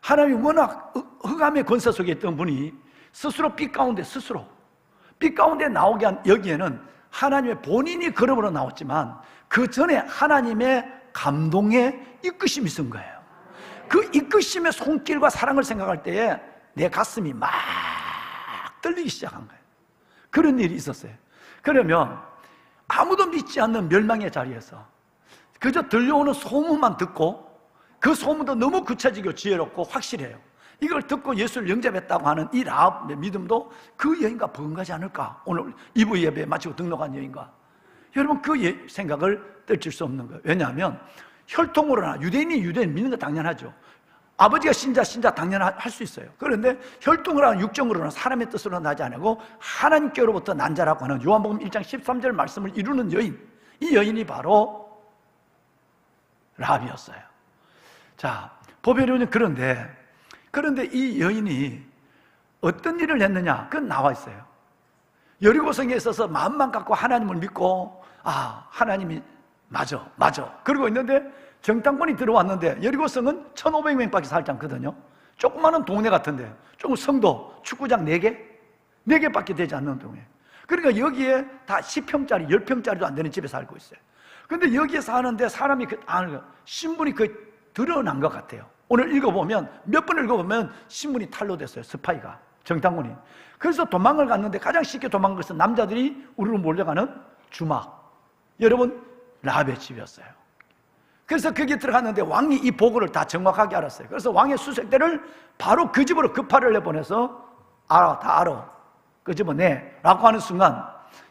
하나님이 워낙 흑암의 권세 속에 있던 분이 스스로 빛 가운데 나오게 한 여기에는 하나님의 본인이 걸음으로 나왔지만 그 전에 하나님의 감동의 이끄심이 있은 거예요. 그 이끄심의 손길과 사랑을 생각할 때에 내 가슴이 막 떨리기 시작한 거예요. 그런 일이 있었어요. 그러면 아무도 믿지 않는 멸망의 자리에서 그저 들려오는 소문만 듣고 그 소문도 너무 구체적이고 지혜롭고 확실해요. 이걸 듣고 예수를 영접했다고 하는 이 라합의 믿음도 그 여인과 버금가지 않을까? 오늘 2부 예배 마치고 등록한 여인과 여러분 그 생각을 떨칠 수 없는 거예요. 왜냐하면 혈통으로나 유대인이 유대인 믿는 거 당연하죠. 아버지가 신자 당연할 수 있어요. 그런데 혈통으로나 육정으로나 사람의 뜻으로 나지 않고 하나님께로부터 난 자라고 하는 요한복음 1장 13절 말씀을 이루는 여인, 이 여인이 바로 라합이었어요. 자, 보배로는 그런데 이 여인이 어떤 일을 했느냐? 그건 나와 있어요. 여리고성에 있어서 마음만 갖고 하나님을 믿고 하나님이 맞아 그러고 있는데 정탐꾼이 들어왔는데 여리고성은 1,500명밖에 살지 않거든요. 조그마한 동네 같은데 조금 성도 축구장 4개밖에 되지 않는 동네. 그러니까 여기에 다 10평짜리 10평짜리도 안 되는 집에 살고 있어요. 근데 여기에 사는데 사람이 신분이 드러난 것 같아요. 오늘 읽어보면 몇 번 읽어보면 신분이 탄로됐어요. 스파이가, 정탐꾼이. 그래서 도망을 갔는데 가장 쉽게 도망간 것은 남자들이 우르르 몰려가는 주막, 여러분 라합의 집이었어요. 그래서 거기에 들어갔는데 왕이 이 보고를 다 정확하게 알았어요. 그래서 왕의 수색대를 바로 그 집으로 급파를 내보내서 다 알아, 그 집은 라고 하는 순간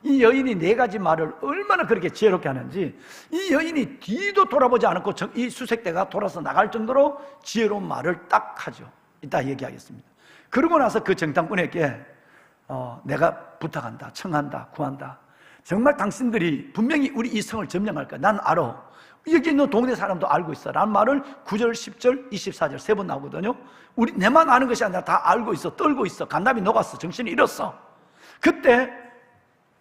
이 여인이 4가지 말을 얼마나 그렇게 지혜롭게 하는지, 이 여인이 뒤도 돌아보지 않고 이 수색대가 돌아서 나갈 정도로 지혜로운 말을 딱 하죠. 이따 얘기하겠습니다. 그러고 나서 그 정탐꾼에게 내가 부탁한다, 청한다, 구한다. 정말 당신들이 분명히 우리 이 성을 점령할 거야. 난 알아. 여기 있는 동네 사람도 알고 있어 라는 말을 9절, 10절, 24절 3번 나오거든요. 내만 아는 것이 아니라 다 알고 있어, 떨고 있어, 간담이 녹았어, 정신이 잃었어. 그때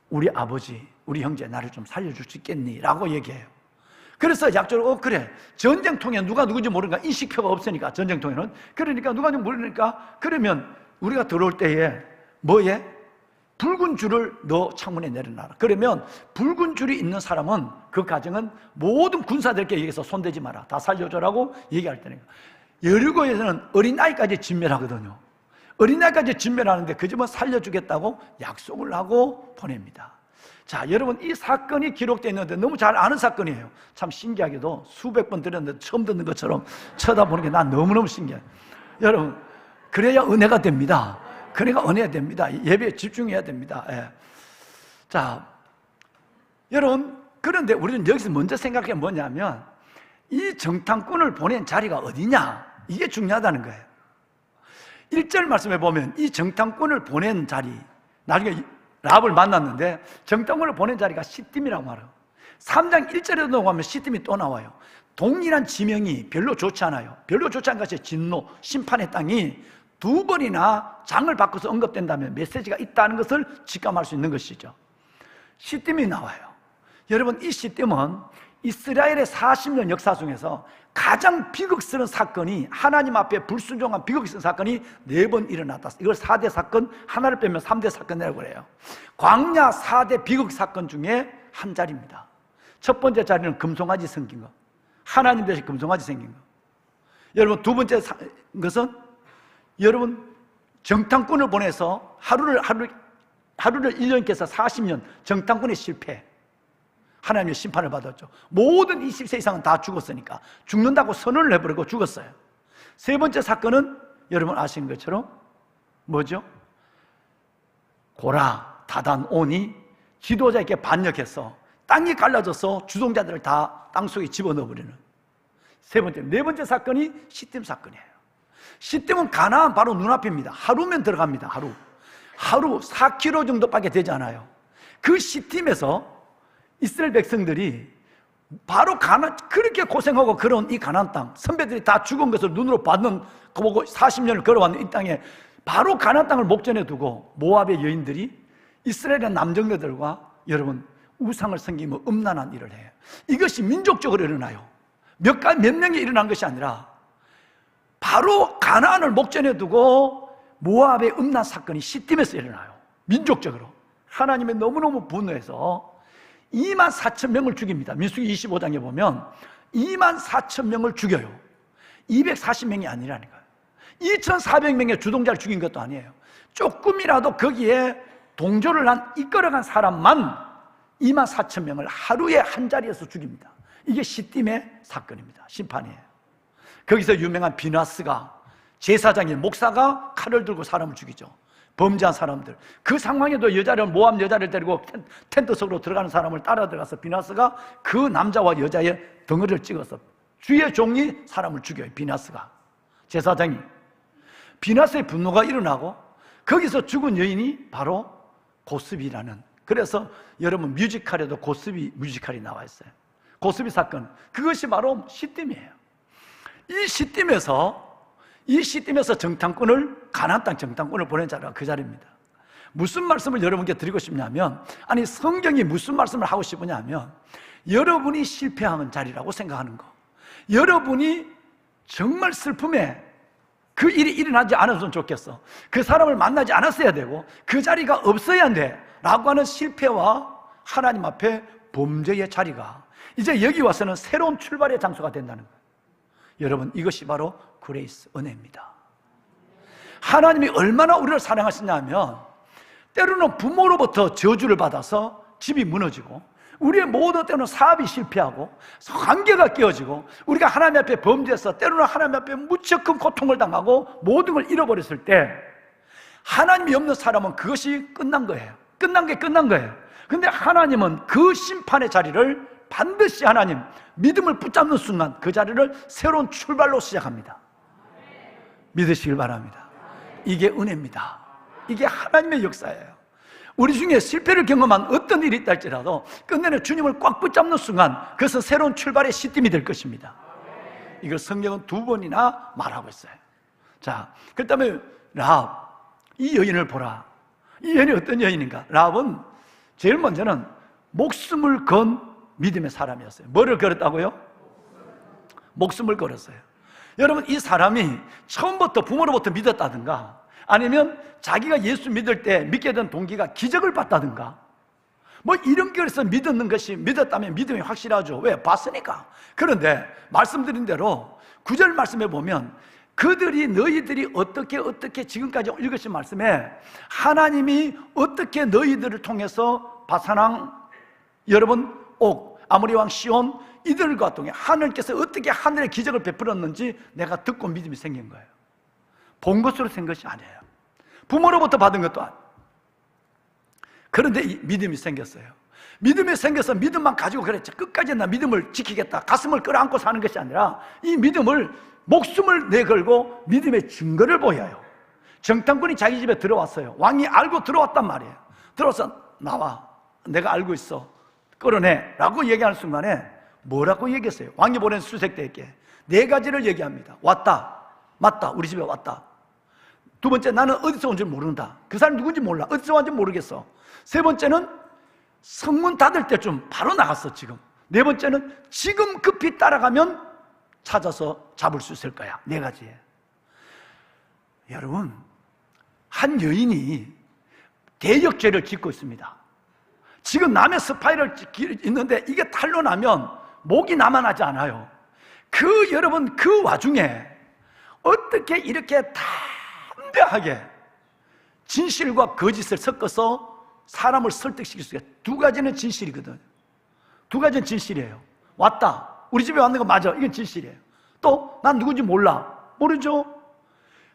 우리 아버지, 우리 형제 나를 좀 살려줄 수 있겠니? 라고 얘기해요. 그래서 약적으로 그래, 전쟁통에 누가 누군지 모르니까 인식표가 없으니까, 전쟁통에는. 그러니까 누가 누군지 모르니까 그러면 우리가 들어올 때에 뭐에? 붉은 줄을 너 창문에 내려놔라. 그러면 붉은 줄이 있는 사람은, 그 가정은 모든 군사들께 얘기해서 손대지 마라, 다 살려줘라고 얘기할 때니까. 여리고에서는 어린아이까지 진멸하거든요. 어린아이까지 진멸하는데 그 집은 살려주겠다고 약속을 하고 보냅니다. 자, 여러분 이 사건이 기록되어 있는데 너무 잘 아는 사건이에요. 참 신기하게도 수백 번 들었는데 처음 듣는 것처럼 쳐다보는 게 난 너무너무 신기해요. 여러분, 그래야 은혜가 됩니다. 그러니까 은혜가 됩니다. 예배에 집중해야 됩니다. 예. 자, 여러분, 그런데 우리는 여기서 먼저 생각해 뭐냐면 이 정탐꾼을 보낸 자리가 어디냐? 이게 중요하다는 거예요. 1절 말씀에 보면 이 정탐꾼을 보낸 자리, 나중에 라합을 만났는데 정탐꾼을 보낸 자리가 시딤이라고 말해요. 3장 1절에도 넘어가면 시딤이 또 나와요. 동일한 지명이 별로 좋지 않아요. 별로 좋지 않은 것이 진노, 심판의 땅이 2번이나 장을 바꿔서 언급된다면 메시지가 있다는 것을 직감할 수 있는 것이죠. 시딤이 나와요. 여러분, 이 시딤은 이스라엘의 40년 역사 중에서 가장 비극스러운 사건이, 하나님 앞에 불순종한 비극스러운 사건이 4번 일어났다. 이걸 4대 사건, 하나를 빼면 3대 사건이라고 그래요. 광야 4대 비극 사건 중에 한 자리입니다. 첫 번째 자리는 금송아지 생긴 거, 하나님 대신 금송아지 생긴 거. 여러분, 두 번째 것은 여러분 정탐꾼을 보내서 하루를 1년께서 40년 정탐꾼의 실패, 하나님의 심판을 받았죠. 모든 20세 이상은 다 죽었으니까 죽는다고 선언을 해버리고 죽었어요. 세 번째 사건은 여러분 아시는 것처럼 뭐죠? 고라, 다단, 온이 지도자에게 반역해서 땅이 갈라져서 주동자들을 다 땅속에 집어넣어버리는 세 번째. 네 번째 사건이 시딤 사건이에요. 시딤은 가나안 바로 눈앞입니다. 하루면 들어갑니다. 하루 4km 정도밖에 되지 않아요. 그 시딤에서 이스라엘 백성들이 바로 그렇게 고생하고 걸어온 이 가나안 땅, 선배들이 다 죽은 것을 눈으로 봤는 거 보고 40년을 걸어왔는 이 땅에 바로 가나안 땅을 목전에 두고 모압의 여인들이 이스라엘의 남정네들과 여러분 우상을 섬기며 음란한 일을 해요. 이것이 민족적으로 일어나요. 몇 명이 일어난 것이 아니라 바로 가나안을 목전에 두고 모압의 음란 사건이 시딤에서 일어나요. 민족적으로 하나님의 너무너무 분노해서 24,000명을 죽입니다. 민수기 25장에 보면 24,000명을 죽여요. 240명이 아니라니까요. 2,400명의 주동자를 죽인 것도 아니에요. 조금이라도 거기에 동조를 한 이끌어간 사람만 24,000명을 하루에 한 자리에서 죽입니다. 이게 시딤의 사건입니다. 심판이에요. 거기서 유명한 비나스가 제사장의 목사가 칼을 들고 사람을 죽이죠. 범죄한 사람들. 그 상황에도 모압 여자를 데리고 텐트 속으로 들어가는 사람을 따라 들어가서 비나스가 그 남자와 여자의 덩어리를 찍어서 주의 종이 사람을 죽여요. 비나스가, 제사장이. 비나스의 분노가 일어나고 거기서 죽은 여인이 바로 고스비라는, 그래서 여러분 뮤지컬에도 고스비 뮤지컬이 나와 있어요. 고스비 사건, 그것이 바로 시딤이에요. 이 시딤에서 정탐꾼을, 가나안 땅 정탐꾼을 보낸 자리가 그 자리입니다. 무슨 말씀을 여러분께 드리고 싶냐면, 아니 성경이 무슨 말씀을 하고 싶으냐면, 여러분이 실패하는 자리라고 생각하는 거, 여러분이 정말 슬픔에 그 일이 일어나지 않았으면 좋겠어, 그 사람을 만나지 않았어야 되고 그 자리가 없어야 돼 라고 하는 실패와 하나님 앞에 범죄의 자리가 이제 여기 와서는 새로운 출발의 장소가 된다는 거예요. 여러분, 이것이 바로 그레이스, 은혜입니다. 하나님이 얼마나 우리를 사랑하시냐면, 때로는 부모로부터 저주를 받아서 집이 무너지고, 우리의 모든 때로는 사업이 실패하고 관계가 깨어지고, 우리가 하나님 앞에 범죄해서 때로는 하나님 앞에 무척 큰 고통을 당하고 모든 걸 잃어버렸을 때, 하나님이 없는 사람은 그것이 끝난 거예요. 끝난 거예요. 근데 하나님은 그 심판의 자리를 반드시 하나님 믿음을 붙잡는 순간 그 자리를 새로운 출발로 시작합니다. 믿으시길 바랍니다. 이게 은혜입니다. 이게 하나님의 역사예요. 우리 중에 실패를 경험한 어떤 일이 있다 할지라도 끝내는 주님을 꽉 붙잡는 순간 그것은 새로운 출발의 시점이 될 것입니다. 이걸 성경은 2번이나 말하고 있어요. 자, 그 다음에 라합, 이 여인을 보라. 이 여인이 어떤 여인인가? 라합은 제일 먼저는 목숨을 건 믿음의 사람이었어요. 뭐를 걸었다고요? 목숨을 걸었어요. 여러분, 이 사람이 처음부터 부모로부터 믿었다든가, 아니면 자기가 예수 믿을 때 믿게 된 동기가 기적을 봤다든가, 뭐 이런 거에서 믿었다면 믿음이 확실하죠. 왜? 봤으니까. 그런데 말씀드린 대로 9절 말씀에 보면 너희들이 어떻게 지금까지 읽으신 말씀에 하나님이 어떻게 너희들을 통해서 바사랑, 여러분 옥, 아모리 왕 시온 이들과 통해 하늘께서 어떻게 하늘의 기적을 베풀었는지 내가 듣고 믿음이 생긴 거예요. 본 것으로 생 것이 아니에요. 부모로부터 받은 것도 아니에요. 그런데 이 믿음이 생겼어요. 믿음이 생겨서 믿음만 가지고 그랬죠. 끝까지 나 믿음을 지키겠다, 가슴을 끌어안고 사는 것이 아니라 이 믿음을, 목숨을 내걸고 믿음의 증거를 보여요. 정탐꾼이 자기 집에 들어왔어요. 왕이 알고 들어왔단 말이에요. 들어와서 나와, 내가 알고 있어, 끌어내 라고 얘기하는 순간에 뭐라고 얘기했어요? 왕이 보낸 수색대에게 4가지를 얘기합니다. 왔다, 맞다, 우리 집에 왔다. 2번째, 나는 어디서 온 줄 모른다. 그 사람 누군지 몰라, 어디서 왔는지 모르겠어. 3번째는 성문 닫을 때쯤 바로 나갔어 지금. 4번째는 지금 급히 따라가면 찾아서 잡을 수 있을 거야. 4가지에. 여러분, 한 여인이 대역죄를 짓고 있습니다. 지금 남의 스파이를 있는데 이게 탄로 나면 목이 남아나지 않아요. 여러분, 그 와중에 어떻게 이렇게 담대하게 진실과 거짓을 섞어서 사람을 설득시킬 수 있어요? 2가지는 진실이거든. 2가지는 진실이에요. 왔다, 우리 집에 왔는 거 맞아, 이건 진실이에요. 또 난 누군지 모르죠.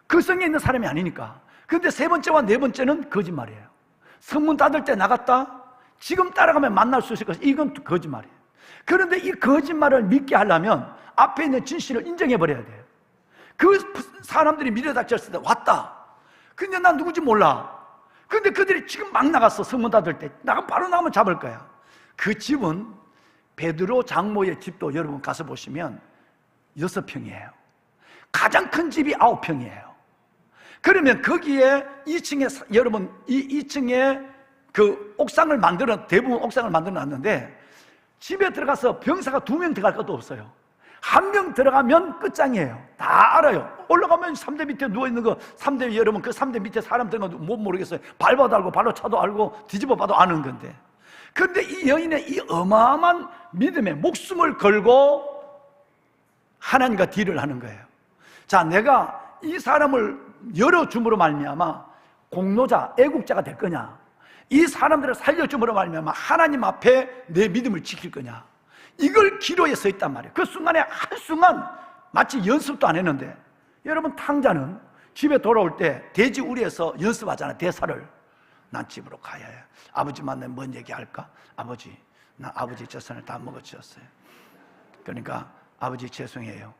그 성에 있는 사람이 아니니까. 그런데 3번째와 4번째는 거짓말이에요. 성문 닫을 때 나갔다, 지금 따라가면 만날 수 있을 것이, 이건 거짓말이에요. 그런데 이 거짓말을 믿게 하려면 앞에 있는 진실을 인정해 버려야 돼요. 그 사람들이 미래 닥쳤을 때 왔다, 근데 난 누군지 몰라. 근데 그들이 지금 막 나갔어. 성문 닫을 때 바로 나가면 잡을 거야. 그 집은 베드로 장모의 집도 여러분 가서 보시면 6평이에요. 가장 큰 집이 9평이에요. 그러면 거기에 2층에 여러분 이 2층에 그 옥상을 대부분 옥상을 만들어 놨는데 집에 들어가서 병사가 2명 들어갈 것도 없어요. 1명 들어가면 끝장이에요. 다 알아요. 올라가면 3대 밑에 누워있는 거 3대 여러분 그 3대 밑에 사람 들어간 거 못 모르겠어요. 밟아도 알고 발로 차도 알고 뒤집어 봐도 아는 건데, 그런데 이 여인의 이 어마어마한 믿음에 목숨을 걸고 하나님과 딜을 하는 거예요. 자, 내가 이 사람을 열어줌으로 말미암아 공로자, 애국자가 될 거냐, 이 사람들을 살려줌으로 말미암아 하나님 앞에 내 믿음을 지킬 거냐, 이걸 기로에 서 있단 말이에요. 그 순간에 한순간 마치 연습도 안 했는데, 여러분 탕자는 집에 돌아올 때 돼지 우리에서 연습하잖아요. 대사를. 난 집으로 가야 해. 아버지 만나면 뭔 얘기할까? 아버지, 나 아버지 재산을 다 먹어치웠어요. 그러니까 아버지 죄송해요.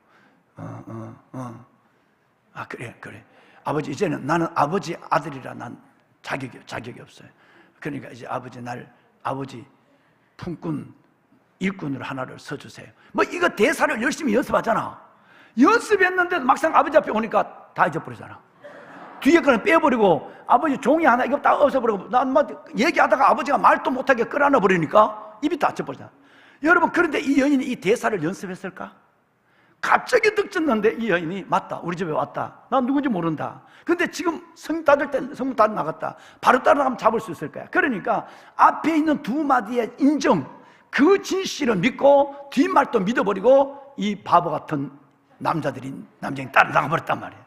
아, 그래. 아버지, 이제는 나는 아버지 아들이라 난 자격이 없어요. 그러니까 이제 아버지 품꾼 일꾼으로 하나를 써주세요. 뭐 이거 대사를 열심히 연습하잖아. 연습했는데 막상 아버지 앞에 오니까 다 잊어버리잖아. 뒤에 거는 빼버리고 아버지 종이 하나 이거 다 없애버리고, 난 뭐 얘기하다가 아버지가 말도 못하게 끌어안아 버리니까 입이 다쳐버리잖아. 여러분, 그런데 이 여인이 이 대사를 연습했을까? 갑자기 득쳤는데 이 여인이 맞다, 우리 집에 왔다, 난 누군지 모른다. 근데 지금 성문 닫을 나갔다, 바로 따라가면 잡을 수 있을 거야. 그러니까 앞에 있는 두 마디의 인정, 그 진실을 믿고 뒷말도 믿어버리고 이 바보 같은 남자이 따라 나가버렸단 말이에요.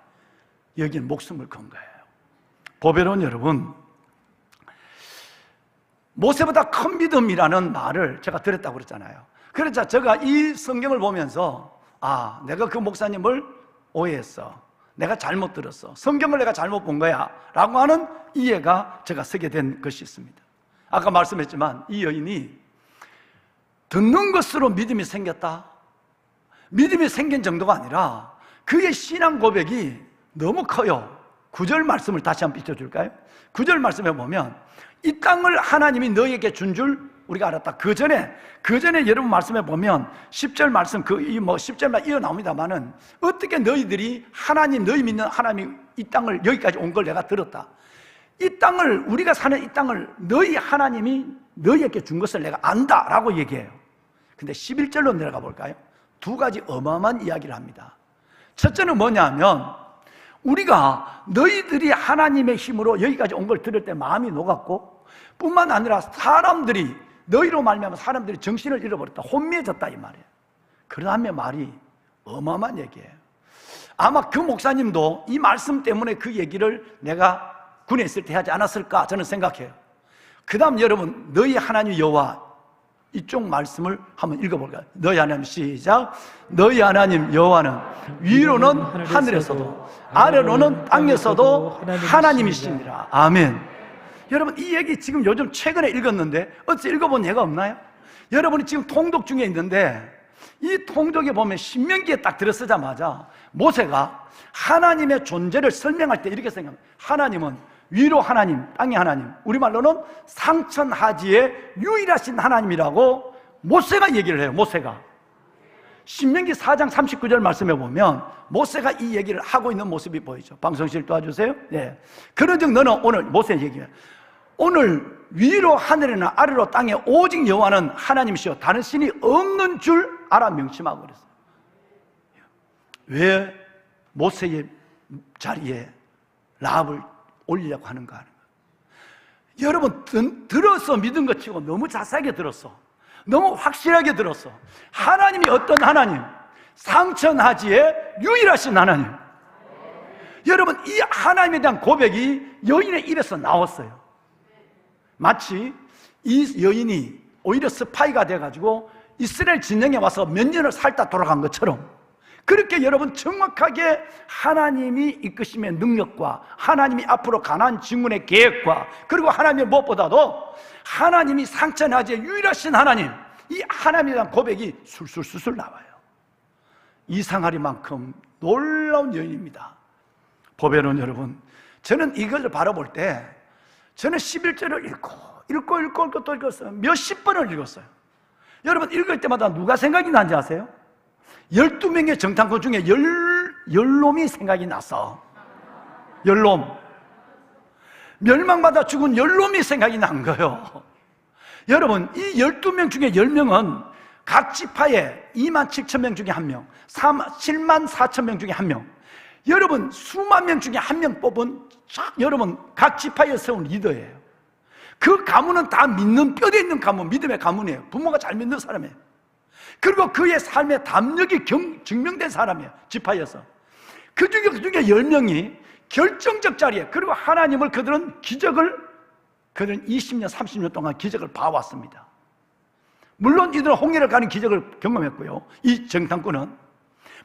여기는 목숨을 건 거예요. 보배로운 여러분, 모세보다 큰 믿음이라는 말을 제가 들었다고 그랬잖아요. 그래서 제가 이 성경을 보면서 내가 그 목사님을 오해했어, 내가 잘못 들었어, 성경을 내가 잘못 본 거야 라고 하는 이해가 제가 서게 된 것이 있습니다. 아까 말씀했지만 이 여인이 듣는 것으로 믿음이 생겼다, 믿음이 생긴 정도가 아니라 그의 신앙 고백이 너무 커요. 9절 말씀을 다시 한번 비춰줄까요? 9절 말씀에 보면 이 땅을 하나님이 너에게 준 줄 우리가 알았다. 그 전에 여러분 말씀에 보면 10절 말씀 10절만 이어 나옵니다만은 어떻게 너희들이 너희 믿는 하나님이 이 땅을 여기까지 온 걸 내가 들었다. 이 땅을, 우리가 사는 이 땅을 너희 하나님이 너희에게 준 것을 내가 안다라고 얘기해요. 근데 11절로 내려가 볼까요? 두 가지 어마어마한 이야기를 합니다. 첫째는 뭐냐면, 우리가 너희들이 하나님의 힘으로 여기까지 온 걸 들을 때 마음이 녹았고, 뿐만 아니라 사람들이 너희로 말미암아 사람들이 정신을 잃어버렸다, 혼미해졌다 이 말이에요. 그 다음에 말이 어마어마한 얘기예요. 아마 그 목사님도 이 말씀 때문에 그 얘기를 내가 군에 있을 때 하지 않았을까 저는 생각해요. 그 다음 여러분, 너희 하나님 여호와, 이쪽 말씀을 한번 읽어볼까요? 너희 하나님, 시작. 너희 하나님 여호와는 위로는 하늘에서도 아래로는 땅에서도 하나님이시니라. 아멘. 여러분, 이 얘기 지금 요즘 최근에 읽었는데 어째 읽어본 예가 없나요? 여러분이 지금 통독 중에 있는데 이 통독에 보면 신명기에 딱 들어서자마자 모세가 하나님의 존재를 설명할 때 이렇게 생각합니다. 하나님은 위로 하나님, 땅의 하나님, 우리말로는 상천하지의 유일하신 하나님이라고 모세가 얘기를 해요. 모세가 신명기 4장 39절 말씀에 보면 모세가 이 얘기를 하고 있는 모습이 보이죠. 방송실 도와주세요. 네. 그런즉 너는 오늘, 모세 얘기해요, 오늘 위로 하늘이나 아래로 땅에 오직 여호와는 하나님이시여 다른 신이 없는 줄 알아 명심하고 그랬어요. 왜 모세의 자리에 라합을 올리려고 하는가 하는 거예요. 여러분, 들어서 믿은 것 치고 너무 자세하게 들었어. 너무 확실하게 들었어. 하나님이 어떤 하나님? 상천하지의 유일하신 하나님. 여러분, 이 하나님에 대한 고백이 여인의 입에서 나왔어요. 마치 이 여인이 오히려 스파이가 돼가지고 이스라엘 진영에 와서 몇 년을 살다 돌아간 것처럼, 그렇게 여러분 정확하게 하나님이 이끄심의 능력과 하나님이 앞으로 가나안 진군의 계획과, 그리고 하나님의 무엇보다도 하나님이 상천하지의 유일하신 하나님, 이 하나님에 대한 고백이 술술술술 나와요. 이상하리만큼 놀라운 여인입니다. 보배로운 여러분, 저는 이걸 바라볼 때 저는 11절을 읽고 또 읽었어요. 몇십 번을 읽었어요. 여러분 읽을 때마다 누가 생각이 나는지 아세요? 12명의 정탐꾼 중에 열놈이 생각이 났어. 열놈. 멸망받아 죽은 열놈이 생각이 난 거예요. 여러분, 이 12명 중에 10명은 각 지파에 27,000명 중에 한 명, 74,000명 중에 한 명, 여러분 수만 명 중에 한 명 뽑은 여러분 각 지파에 세운 리더예요. 그 가문은 다 믿는, 뼈대 있는 가문, 믿음의 가문이에요. 부모가 잘 믿는 사람이에요. 그리고 그의 삶의 담력이 증명된 사람이에요. 지파에서. 그 중에 10명이 결정적 자리에, 그리고 하나님을 그들은 20년 30년 동안 기적을 봐왔습니다. 물론 이들은 홍해를 가는 기적을 경험했고요. 이 정탐꾼은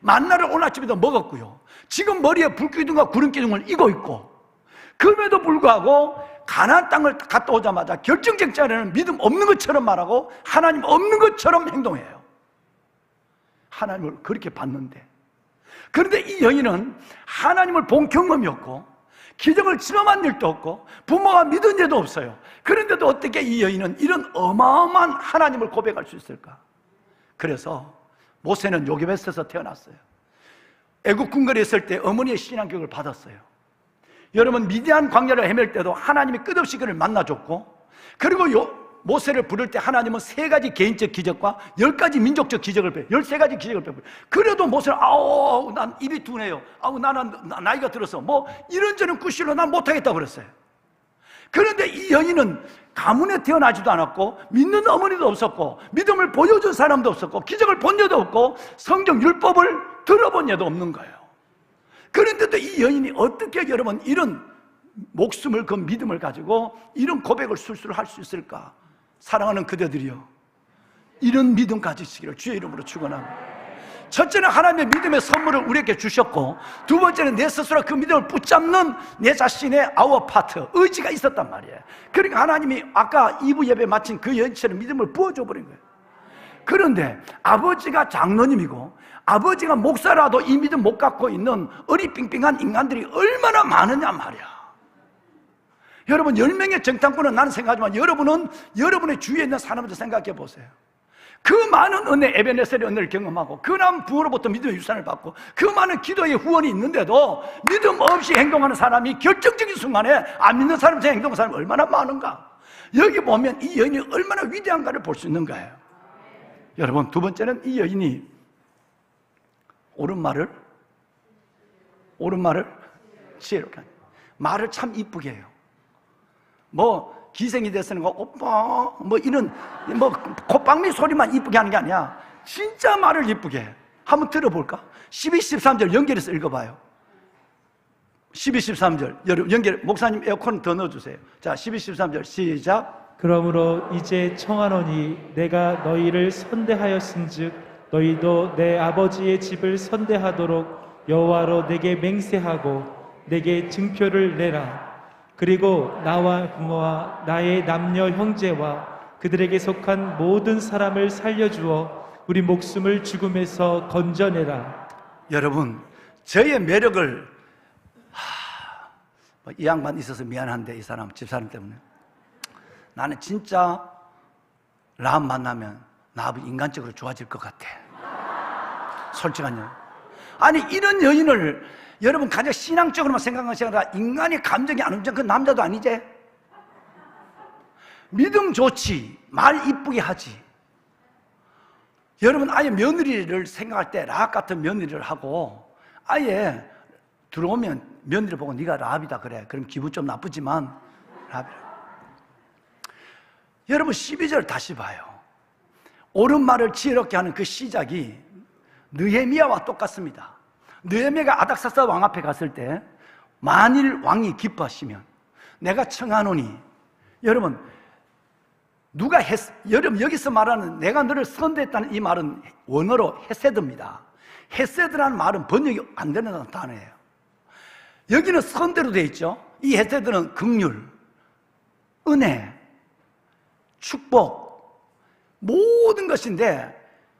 만나를 오늘 아침에도 먹었고요. 지금 머리에 불기둥과 구름기둥을 이고 있고, 그럼에도 불구하고 가나안 땅을 갔다 오자마자 결정적 자리에는 믿음 없는 것처럼 말하고 하나님 없는 것처럼 행동해요. 하나님을 그렇게 봤는데, 그런데 이 여인은 하나님을 본 경험이 없고 기적을 체험한 일도 없고 부모가 믿은 일도 없어요. 그런데도 어떻게 이 여인은 이런 어마어마한 하나님을 고백할 수 있을까? 그래서 모세는 요게벳에서 태어났어요. 애국 궁궐에 있을 때 어머니의 신앙교육을 받았어요. 여러분, 미디안 광야를 헤맬 때도 하나님이 끝없이 그를 만나줬고, 그리고 모세를 부를 때 하나님은 3가지 개인적 기적과 10가지 민족적 기적을 13가지 기적을 베풀어요. 그래도 모세는 난 입이 둔해요. 나는 나이가 들어서 뭐 이런저런 구실로 난 못하겠다고 그랬어요. 그런데 이 여인은 가문에 태어나지도 않았고 믿는 어머니도 없었고 믿음을 보여준 사람도 없었고 기적을 본 여도 없고 성경 율법을 들어본 여도 없는 거예요. 그런데도 이 여인이 어떻게 여러분 이런 목숨을 건 믿음을 가지고 이런 고백을 술술 할 수 있을까? 사랑하는 그대들이여, 이런 믿음 가지시기를 주의 이름으로 축원합니다. 첫째는 하나님의 믿음의 선물을 우리에게 주셨고, 두 번째는 내 스스로 그 믿음을 붙잡는 내 자신의 아워 파트, 의지가 있었단 말이에요. 그러니까 하나님이 아까 2부 예배 마친 그 여인처럼 믿음을 부어줘 버린 거예요. 그런데 아버지가 장로님이고 아버지가 목사라도 이 믿음 못 갖고 있는 어리빙빙한 인간들이 얼마나 많으냐 말이야. 여러분, 10명의 정탐꾼은 나는 생각하지만 여러분은 여러분의 주위에 있는 사람들 생각해 보세요. 그 많은 은혜, 에베네셀의 은혜를 경험하고 그 남은 부모로부터 믿음의 유산을 받고 그 많은 기도의 후원이 있는데도 믿음 없이 행동하는 사람이 결정적인 순간에 안 믿는 사람처럼 행동하는 사람이 얼마나 많은가. 여기 보면 이 여인이 얼마나 위대한가를 볼 수 있는 거예요. 여러분, 두 번째는 이 여인이 옳은 말을 지혜롭게 하는, 말을 참 이쁘게 해요. 뭐 기생이 됐으니까 오빠 뭐 이런 뭐 콧방미 소리만 이쁘게 하는 게 아니야. 진짜 말을 이쁘게 해. 한번 들어볼까? 12, 13절 연결해서 읽어봐요. 12, 13절 여러분 연결, 목사님 에어컨 더 넣어주세요. 자, 12, 13절 시작. 그러므로 이제 청하노니 내가 너희를 선대하였은즉 너희도 내 아버지의 집을 선대하도록 여호와로 내게 맹세하고 내게 증표를 내라. 그리고 나와 부모와 나의 남녀 형제와 그들에게 속한 모든 사람을 살려주어 우리 목숨을 죽음에서 건져내라. 여러분, 저의 매력을 이 양반 있어서 미안한데 이 사람 집사람 때문에 나는 진짜 라합 만나면 나하고 인간적으로 좋아질 것 같아. 솔직한 여인. 아니 이런 여인을 여러분 가장 신앙적으로만 생각하는 아니라 인간의 감정이 안 움직이는 그 남자도 아니지? 믿음 좋지, 말 이쁘게 하지. 여러분 아예 며느리를 생각할 때 라합 같은 며느리를 하고 아예 들어오면 며느리 보고 네가 라합이다 그래. 그럼 기분 좀 나쁘지만 라합이라. 여러분 12절 다시 봐요. 옳은 말을 지혜롭게 하는 그 시작이 느헤미야와 똑같습니다. 느헤미야가 아닥사스 왕 앞에 갔을 때 만일 왕이 기뻐하시면 내가 청하노니, 여러분 누가 여러분 여기서 말하는 내가 너를 선대했다는 이 말은 원어로 헤세드입니다. 헤세드라는 말은 번역이 안 되는 단어예요. 여기는 선대로 되어 있죠. 이 헤세드는 긍휼, 은혜, 축복, 모든 것인데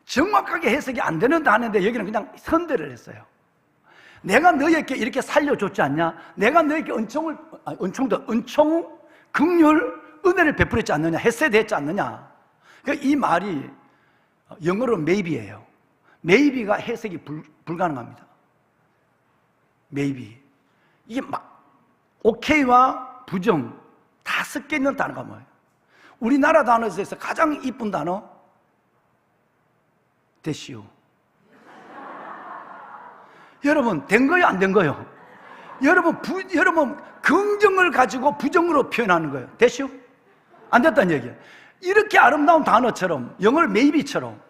정확하게 해석이 안 되는 단어인데 여기는 그냥 선대를 했어요. 내가 너에게 이렇게 살려줬지 않냐? 내가 너에게 은총, 긍휼, 은혜를 베풀었지 않느냐? 헤세드 했지 않느냐? 그러니까 이 말이 영어로 maybe예요. maybe가 해석이 불가능합니다. maybe. 이게 막 오케이와 부정 다 섞여 있는 단어가 뭐예요? 우리나라 단어에서 가장 이쁜 단어 됐시오. 여러분 된 거예요, 안 된 거예요? 여러분 긍정을 가지고 부정으로 표현하는 거예요. 됐시오? 안 됐다는 얘기예요. 이렇게 아름다운 단어처럼 영어를 maybe처럼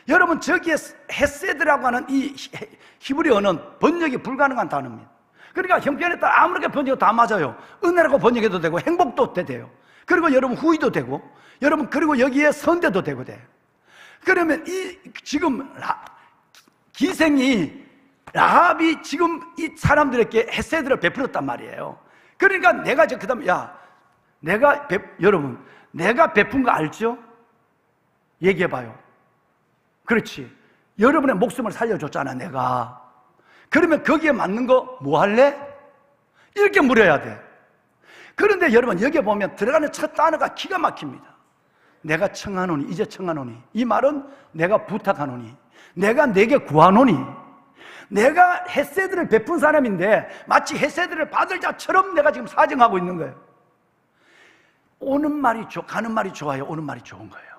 여러분 저기에 헤세드라고 하는 이 히브리어는 번역이 불가능한 단어입니다. 그러니까 형편에 따라 아무렇게 번역해도 다 맞아요. 은혜라고 번역해도 되고 행복도 돼요. 그리고 여러분 후의도 되고 여러분 그리고 여기에 선대도 되고 돼요. 그러면 이 지금 기생이 라합이 지금 이 사람들에게 헤세드를 베풀었단 말이에요. 그러니까 내가 이제 그다음에 여러분 내가 베푼 거 알죠? 얘기해봐요. 그렇지. 여러분의 목숨을 살려줬잖아 내가. 그러면 거기에 맞는 거 뭐 할래? 이렇게 물어야 돼. 그런데 여러분 여기에 보면 들어가는 첫 단어가 기가 막힙니다. 내가 청하노니, 이제 청하노니. 이 말은 내가 부탁하노니, 내가 내게 구하노니. 내가 헤세드를 베푼 사람인데 마치 헤세드를 받을 자처럼 내가 지금 사정하고 있는 거예요. 오는 말이 가는 말이 좋아요? 오는 말이 좋은 거예요?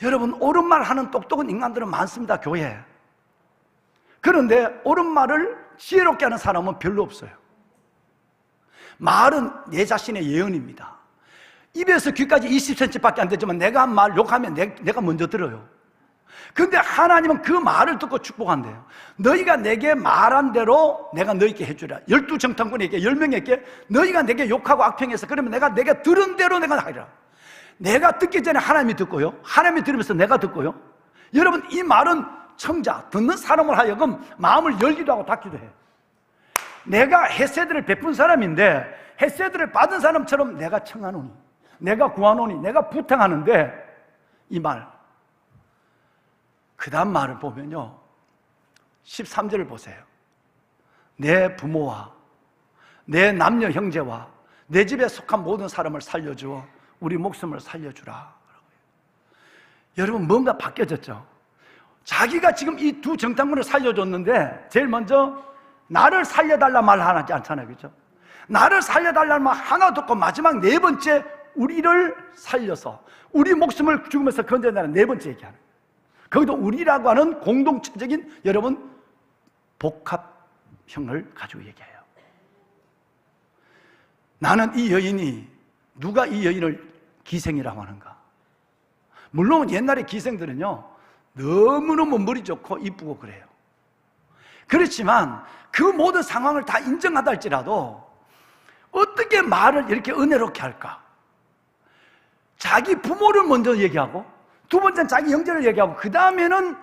여러분 옳은 말 하는 똑똑한 인간들은 많습니다, 교회에. 그런데 옳은 말을 지혜롭게 하는 사람은 별로 없어요. 말은 내 자신의 예언입니다. 입에서 귀까지 20cm밖에 안 되지만 내가 한 말 욕하면 내가 먼저 들어요. 근데 하나님은 그 말을 듣고 축복한대요. 너희가 내게 말한 대로 내가 너희에게 해주라. 12정탐꾼에게 10명에게 너희가 내게 욕하고 악평해서 그러면 내가 들은 대로 내가 하리라. 내가 듣기 전에 하나님이 듣고요, 하나님이 들으면서 내가 듣고요. 여러분 이 말은 청자, 듣는 사람을 하여금 마음을 열기도 하고 닫기도 해요. 내가 헤세드를 베푼 사람인데 헤세드를 받은 사람처럼 내가 청하노니, 내가 구하노니, 내가 부탁하는데 이 말, 그 다음 말을 보면요 13절을 보세요. 내 부모와 내 남녀 형제와 내 집에 속한 모든 사람을 살려주어 우리 목숨을 살려주라. 여러분 뭔가 바뀌어졌죠? 자기가 지금 이 두 정탐꾼을 살려줬는데 제일 먼저 나를 살려달라 말 하나 하지 않잖아요, 그렇죠? 나를 살려달라는 말 하나 듣고 마지막 네 번째 우리를 살려서 우리 목숨을 죽으면서 건져내는 네 번째 얘기하는 거예요. 거기도 우리라고 하는 공동체적인 여러분 복합형을 가지고 얘기해요. 나는 이 여인이, 누가 이 여인을 기생이라고 하는가? 물론 옛날에 기생들은요 너무너무 머리 좋고 이쁘고 그래요. 그렇지만 그 모든 상황을 다 인정하다 할지라도 어떻게 말을 이렇게 은혜롭게 할까? 자기 부모를 먼저 얘기하고 두 번째는 자기 형제를 얘기하고 그 다음에는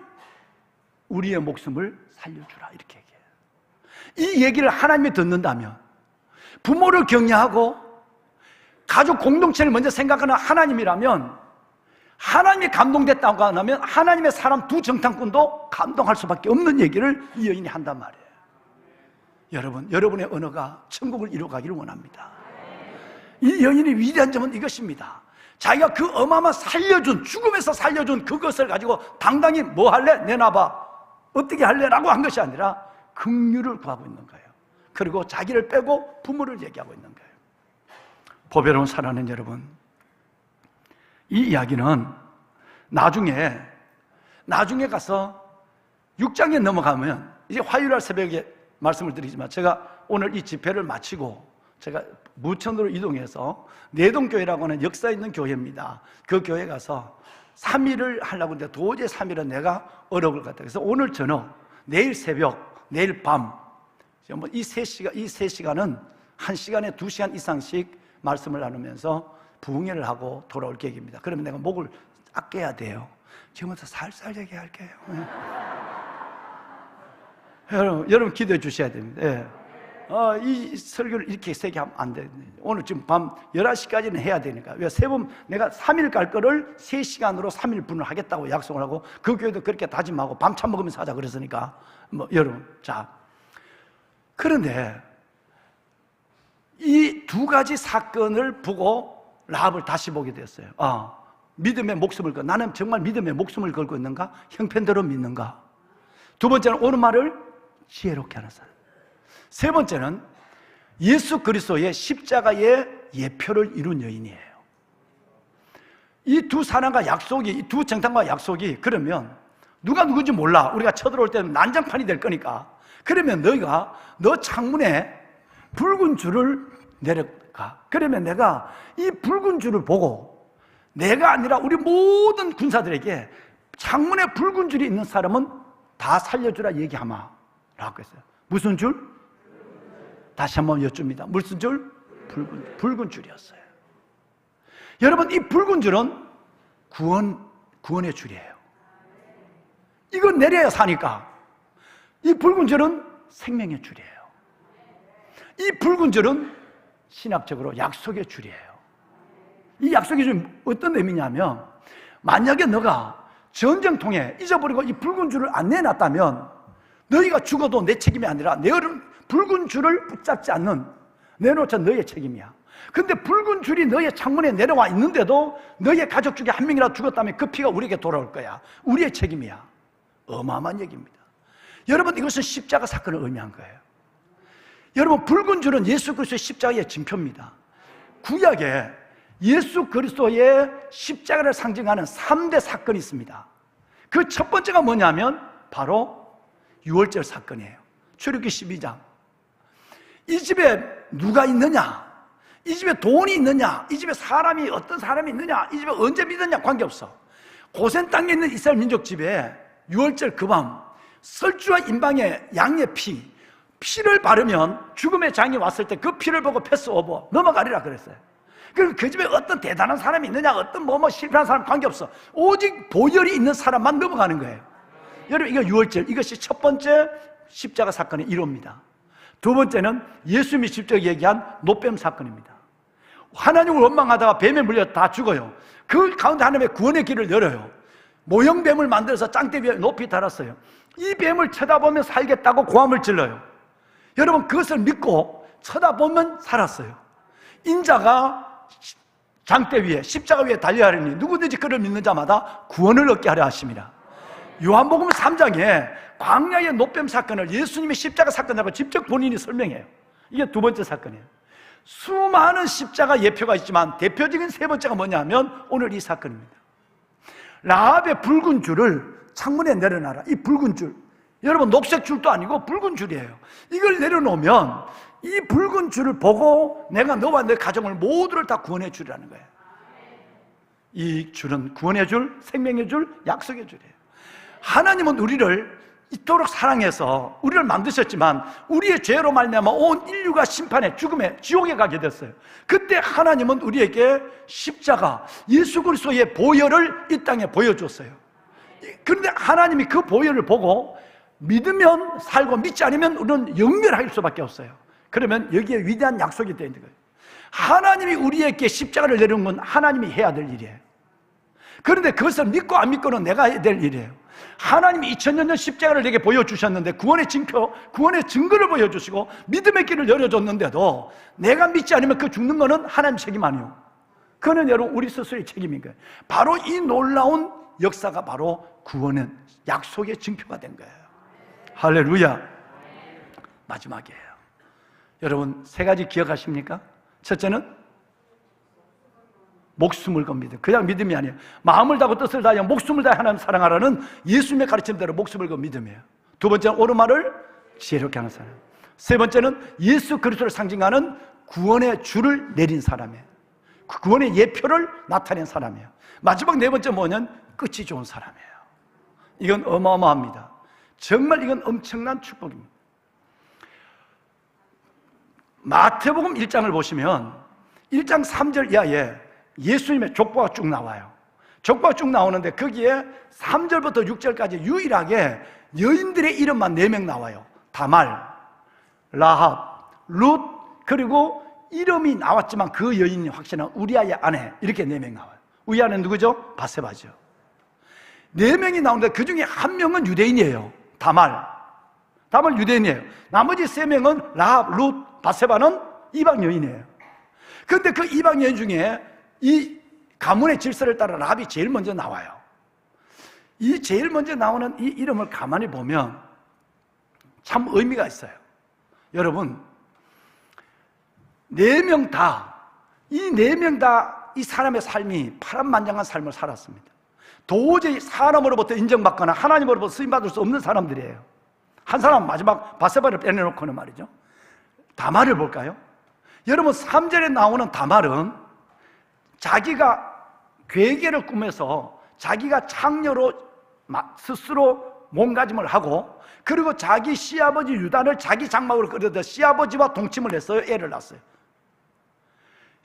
우리의 목숨을 살려주라 이렇게 얘기해요. 이 얘기를 하나님이 듣는다면, 부모를 격려하고 가족 공동체를 먼저 생각하는 하나님이라면, 하나님이 감동됐다고 하면 하나님의 사람 두 정탐꾼도 감동할 수밖에 없는 얘기를 이 여인이 한단 말이에요. 여러분, 여러분의 언어가 천국을 이루어가기를 원합니다. 이 여인이 위대한 점은 이것입니다. 자기가 그 어마어마한 살려준, 죽음에서 살려준 그것을 가지고 당당히 뭐 할래? 내놔봐. 어떻게 할래? 라고 한 것이 아니라 긍휼을 구하고 있는 거예요. 그리고 자기를 빼고 부모를 얘기하고 있는 거예요. 보배로운 사랑하는 여러분, 이 이야기는 나중에 가서 6장에 넘어가면, 이제 화요일날 새벽에 말씀을 드리지만 제가 오늘 이 집회를 마치고 제가 무천으로 이동해서 내동교회라고 하는 역사 있는 교회입니다. 그 교회 가서 3일을 하려고 했는데 도저히 3일은 내가 어려울 것 같아요. 그래서 오늘 저녁, 내일 새벽, 내일 밤, 이 3시간은 1시간에 2시간 이상씩 말씀을 나누면서 부흥회를 하고 돌아올 계획입니다. 그러면 내가 목을 딱 깨야 돼요. 지금부터 살살 얘기할게요. 여러분 기도해 주셔야 됩니다. 예. 이 설교를 이렇게 세게 하면 안 돼. 오늘 지금 밤 11시까지는 해야 되니까. 왜? 내가 3일 갈 거를 3시간으로 3일분을 하겠다고 약속을 하고, 그 교회도 그렇게 다짐하고 밤참 먹으면서 하자 그랬으니까. 여러분, 자. 그런데 이 두 가지 사건을 보고 라합을 다시 보게 됐어요. 믿음의 목숨을 걸. 나는 정말 믿음의 목숨을 걸고 있는가? 형편대로 믿는가? 두 번째는 옳은 말을 지혜롭게 하는 사람. 세 번째는 예수 그리스도의 십자가의 예표를 이룬 여인이에요. 이 두 사람과 약속이, 이 두 정탐과 약속이, 그러면 누가 누군지 몰라. 우리가 쳐들어올 때는 난장판이 될 거니까. 그러면 너희가 너 창문에 붉은 줄을 내려가. 그러면 내가 이 붉은 줄을 보고 내가 아니라 우리 모든 군사들에게 창문에 붉은 줄이 있는 사람은 다 살려주라 얘기하마 라고 했어요. 무슨 줄? 다시 한번 여쭙니다. 무슨 줄? 붉은 줄이었어요. 여러분, 이 붉은 줄은 구원의 줄이에요. 이건 내려야 사니까. 이 붉은 줄은 생명의 줄이에요. 이 붉은 줄은 신학적으로 약속의 줄이에요. 이 약속의 줄은 어떤 의미냐면, 만약에 너가 전쟁통에 잊어버리고 이 붉은 줄을 안 내놨다면 너희가 죽어도 내 책임이 아니라 너희는 붉은 줄을 붙잡지 않는, 내놓자 너희의 책임이야. 근데 붉은 줄이 너희의 창문에 내려와 있는데도 너희의 가족 중에 한 명이라도 죽었다면 그 피가 우리에게 돌아올 거야. 우리의 책임이야. 어마어마한 얘기입니다. 여러분, 이것은 십자가 사건을 의미한 거예요. 여러분, 붉은 줄은 예수 그리스도의 십자가의 징표입니다. 구약에 예수 그리스도의 십자가를 상징하는 3대 사건이 있습니다. 그 첫 번째가 뭐냐면 바로 유월절 사건이에요. 출애굽기 12장. 이 집에 누가 있느냐, 이 집에 돈이 있느냐, 이 집에 사람이 어떤 사람이 있느냐, 이 집에 언제 믿었냐 관계없어. 고센 땅에 있는 이스라엘 민족 집에 유월절 그 밤 설주와 임방의 양의 피를 바르면 죽음의 장이 왔을 때 그 피를 보고 패스오버 넘어가리라 그랬어요. 그럼 그 집에 어떤 대단한 사람이 있느냐, 어떤 실패한 사람 관계없어. 오직 보혈이 있는 사람만 넘어가는 거예요. 여러분, 이거 유월절, 이것이 첫 번째 십자가 사건의 1호입니다. 두 번째는 예수님이 직접 얘기한 노뱀 사건입니다. 하나님을 원망하다가 뱀에 물려 다 죽어요. 그 가운데 하나님의 구원의 길을 열어요. 모형뱀을 만들어서 짱대 위에 높이 달았어요. 이 뱀을 쳐다보면 살겠다고 고함을 질러요. 여러분, 그것을 믿고 쳐다보면 살았어요. 인자가 장대 위에, 십자가 위에 달려야 하니 누구든지 그를 믿는 자마다 구원을 얻게 하려 하십니다. 요한복음 3장에 광야의 노뱀 사건을 예수님의 십자가 사건이라고 직접 본인이 설명해요. 이게 두 번째 사건이에요. 수많은 십자가 예표가 있지만 대표적인 세 번째가 뭐냐면 오늘 이 사건입니다. 라합의 붉은 줄을 창문에 내려놔라. 이 붉은 줄, 여러분, 녹색 줄도 아니고 붉은 줄이에요. 이걸 내려놓으면 이 붉은 줄을 보고 내가 너와 내 가정을 모두를 다 구원해 주리라는 거예요. 이 줄은 구원의 줄, 생명의 줄, 약속의 줄이에요. 하나님은 우리를 이토록 사랑해서 우리를 만드셨지만 우리의 죄로 말미암아 온 인류가 심판에, 죽음에, 지옥에 가게 됐어요. 그때 하나님은 우리에게 십자가, 예수 그리스도의 보혈을 이 땅에 보여줬어요. 그런데 하나님이 그 보혈을 보고 믿으면 살고 믿지 않으면 우리는 영멸할 수밖에 없어요. 그러면 여기에 위대한 약속이 되어 있는 거예요. 하나님이 우리에게 십자가를 내려온 건 하나님이 해야 될 일이에요. 그런데 그것을 믿고 안 믿고는 내가 해야 될 일이에요. 하나님이 2000년 전 십자가를 내게 보여주셨는데 구원의 징표, 구원의 증거를 보여주시고 믿음의 길을 열어줬는데도 내가 믿지 않으면 그 죽는 거는 하나님 책임 아니에요. 그거는 여러분 우리 스스로의 책임인 거예요. 바로 이 놀라운 역사가 바로 구원의 약속의 징표가 된 거예요. 할렐루야. 마지막이에요. 여러분, 세 가지 기억하십니까? 첫째는 목숨을 건 믿음. 그냥 믿음이 아니에요. 마음을 다하고 뜻을 다하여 목숨을 다해 하나님 사랑하라는 예수님의 가르침대로 목숨을 건 믿음이에요. 두 번째는 옳은 말을 지혜롭게 하는 사람. 세 번째는 예수 그리스도를 상징하는 구원의 줄을 내린 사람이에요. 구원의 예표를 나타낸 사람이에요. 마지막 네 번째 뭐냐면 끝이 좋은 사람이에요. 이건 어마어마합니다. 정말 이건 엄청난 축복입니다. 마태복음 1장을 보시면 1장 3절 이하에 예수님의 족보가 쭉 나와요. 족보가 쭉 나오는데 거기에 3절부터 6절까지 유일하게 여인들의 이름만 4명 나와요. 다말, 라합, 룻, 그리고 이름이 나왔지만 그 여인이 확실한 우리아의 아내, 이렇게 4명 나와요. 우리 아내는 누구죠? 바세바죠. 4명이 나오는데 그 중에 한 명은 유대인이에요. 다말 유대인이에요. 나머지 3명은 라합, 룻, 바세바는 이방 여인이에요. 그런데 그 이방 여인 중에 이 가문의 질서를 따라 라합이 제일 먼저 나와요. 이 제일 먼저 나오는 이 이름을 가만히 보면 참 의미가 있어요. 여러분, 네 명 다, 이 네 명 다 이 사람의 삶이 파란만장한 삶을 살았습니다. 도저히 사람으로부터 인정받거나 하나님으로부터 쓰임받을 수 없는 사람들이에요. 한 사람 마지막 바세바를 빼내놓고는 말이죠. 다말을 볼까요? 여러분, 3절에 나오는 다말은 자기가 괴계를 꾸며서 자기가 창녀로 스스로 몸가짐을 하고, 그리고 자기 시아버지 유다를 자기 장막으로 끌어다 시아버지와 동침을 했어요. 애를 낳았어요.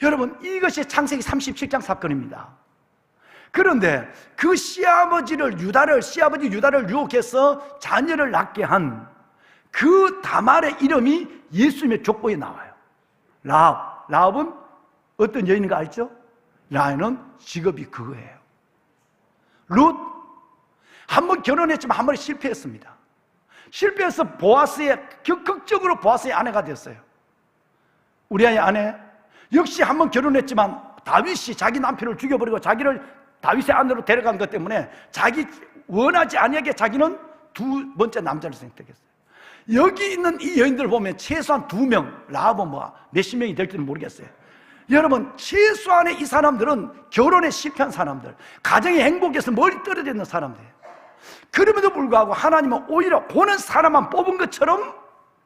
여러분, 이것이 창세기 37장 사건입니다. 그런데 그 시아버지 유다를 유혹해서 자녀를 낳게 한 그 다말의 이름이 예수님의 족보에 나와요. 라합은 어떤 여인인가 알죠? 라합은 직업이 그거예요. 룻, 한 번 결혼했지만 한 번 실패했습니다. 실패해서 극적으로 보아스의 아내가 됐어요. 우리아의 아내, 역시 한 번 결혼했지만 다윗이 자기 남편을 죽여버리고 자기를 다윗의 아내로 데려간 것 때문에 자기 원하지 아니하게 자기는 두 번째 남자를 선택했어요. 여기 있는 이 여인들 보면 최소한 2명, 라합은 몇십 명이 될지는 모르겠어요. 여러분, 최소한의 이 사람들은 결혼에 실패한 사람들, 가정의 행복에서 멀리 떨어져 있는 사람들이에요. 그럼에도 불구하고 하나님은 오히려 보는 사람만 뽑은 것처럼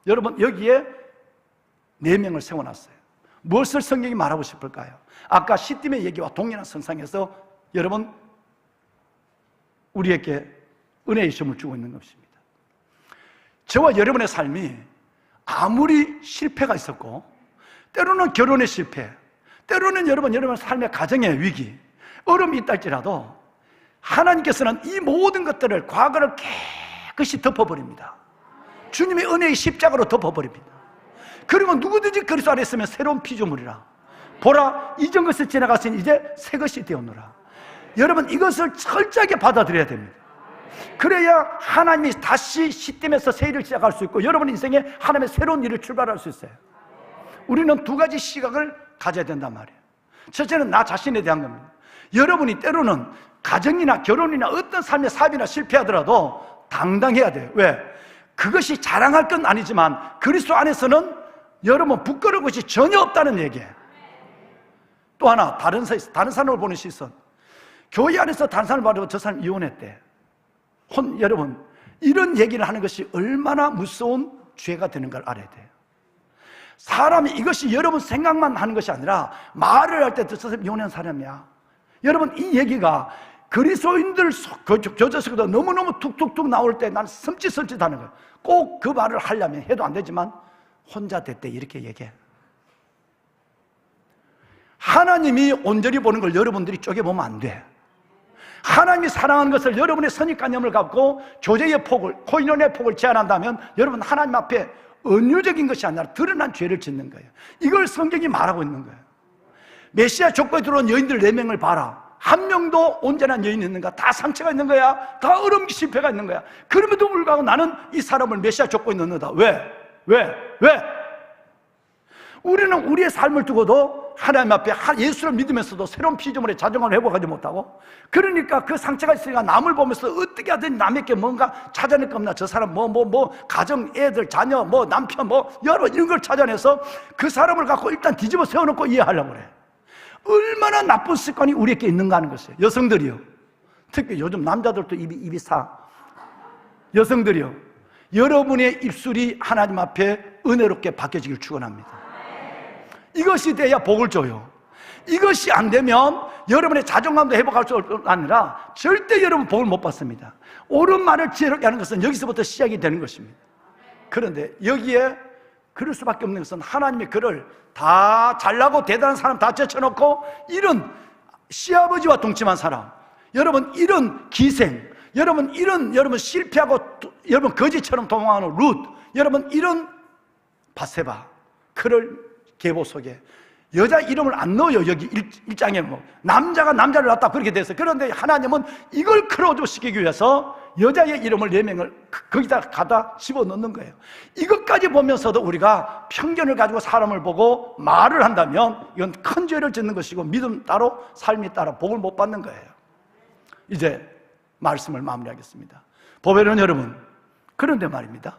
여러분 여기에 4명을 세워놨어요. 무엇을 성경이 말하고 싶을까요? 아까 시딤의 얘기와 동일한 선상에서 여러분 우리에게 은혜의 시험을 주고 있는 것입니다. 저와 여러분의 삶이 아무리 실패가 있었고, 때로는 결혼의 실패, 때로는 여러분의 삶의 가정의 위기, 어려움이 있다 할지라도 하나님께서는 이 모든 것들을, 과거를 깨끗이 덮어버립니다. 주님의 은혜의 십자가로 덮어버립니다. 그리고 누구든지 그리스도 안에 있으면 새로운 피조물이라. 보라, 이전 것을 지나갔으니 이제 새 것이 되었노라. 여러분, 이것을 철저하게 받아들여야 됩니다. 그래야 하나님이 다시 시딤에서 새 일을 시작할 수 있고, 여러분 인생에 하나님의 새로운 일을 출발할 수 있어요. 우리는 2가지 시각을 가져야 된단 말이에요. 첫째는 나 자신에 대한 겁니다. 여러분이 때로는 가정이나 결혼이나 어떤 삶의 사업이나 실패하더라도 당당해야 돼요. 왜? 그것이 자랑할 건 아니지만 그리스도 안에서는 여러분 부끄러운 것이 전혀 없다는 얘기예요. 또 하나, 다른 사람을 보는 시선. 교회 안에서 다른 사람을 봐도 저 사람 이혼했대. 여러분, 이런 얘기를 하는 것이 얼마나 무서운 죄가 되는 걸 알아야 돼요. 사람이 이것이 여러분 생각만 하는 것이 아니라 말을 할 때 저 사람 이혼한 사람이야. 여러분, 이 얘기가 그리스도인들 교제속에도 너무너무 툭툭툭 나올 때 나는 섬찟섬찟하는 거예요. 꼭 그 말을 하려면 해도 안 되지만 혼자 될 때 이렇게 얘기해. 하나님이 온전히 보는 걸 여러분들이 쪼개보면 안 돼. 하나님이 사랑하는 것을 여러분의 선입관념을 갖고 교제의 폭을, 코인원의 폭을 제한한다면 여러분 하나님 앞에 은유적인 것이 아니라 드러난 죄를 짓는 거예요. 이걸 성경이 말하고 있는 거예요. 메시아 족보에 들어온 여인들 4명을 봐라. 한 명도 온전한 여인이 있는가? 다 상처가 있는 거야. 다 어려움 실패가 있는 거야. 그럼에도 불구하고 나는 이 사람을 메시아 족보에 넣는다. 왜? 우리는 우리의 삶을 두고도 하나님 앞에 예수를 믿으면서도 새로운 피조물의 자존감을 회복하지 못하고, 그러니까 그 상처가 있으니까 남을 보면서 어떻게 하든 남에게 뭔가 찾아낼 겁니다. 저 사람 가정, 애들, 자녀, 남편, 여러 이런 걸 찾아내서 그 사람을 갖고 일단 뒤집어 세워놓고 이해하려고 그래. 얼마나 나쁜 습관이 우리에게 있는가 하는 것이에요. 여성들이요, 특히 요즘 남자들도 입이 사. 여성들이요, 여러분의 입술이 하나님 앞에 은혜롭게 바뀌어지길 축원합니다. 이것이 돼야 복을 줘요. 이것이 안 되면 여러분의 자존감도 회복할 수 아니라 절대 여러분 복을 못 받습니다. 옳은 말을 지혜롭게 하는 것은 여기서부터 시작이 되는 것입니다. 그런데 여기에 그럴 수밖에 없는 것은 하나님의 글을 다 잘나고 대단한 사람 다 제쳐놓고 이런 시아버지와 동침한 사람, 여러분 이런 기생, 여러분 실패하고 여러분 거지처럼 도망하는 룻, 여러분 이런 바세바, 그를 계보 속에 여자 이름을 안 넣어요. 여기 1장에 뭐 남자가 남자를 낳았다 그렇게 돼서. 그런데 하나님은 이걸 크로즈시키기 위해서 여자의 이름을 4명을 거기다 갖다 집어넣는 거예요. 이것까지 보면서도 우리가 편견을 가지고 사람을 보고 말을 한다면 이건 큰 죄를 짓는 것이고 믿음 따로 삶이 따로 복을 못 받는 거예요. 이제 말씀을 마무리하겠습니다. 보배로운 여러분, 그런데 말입니다,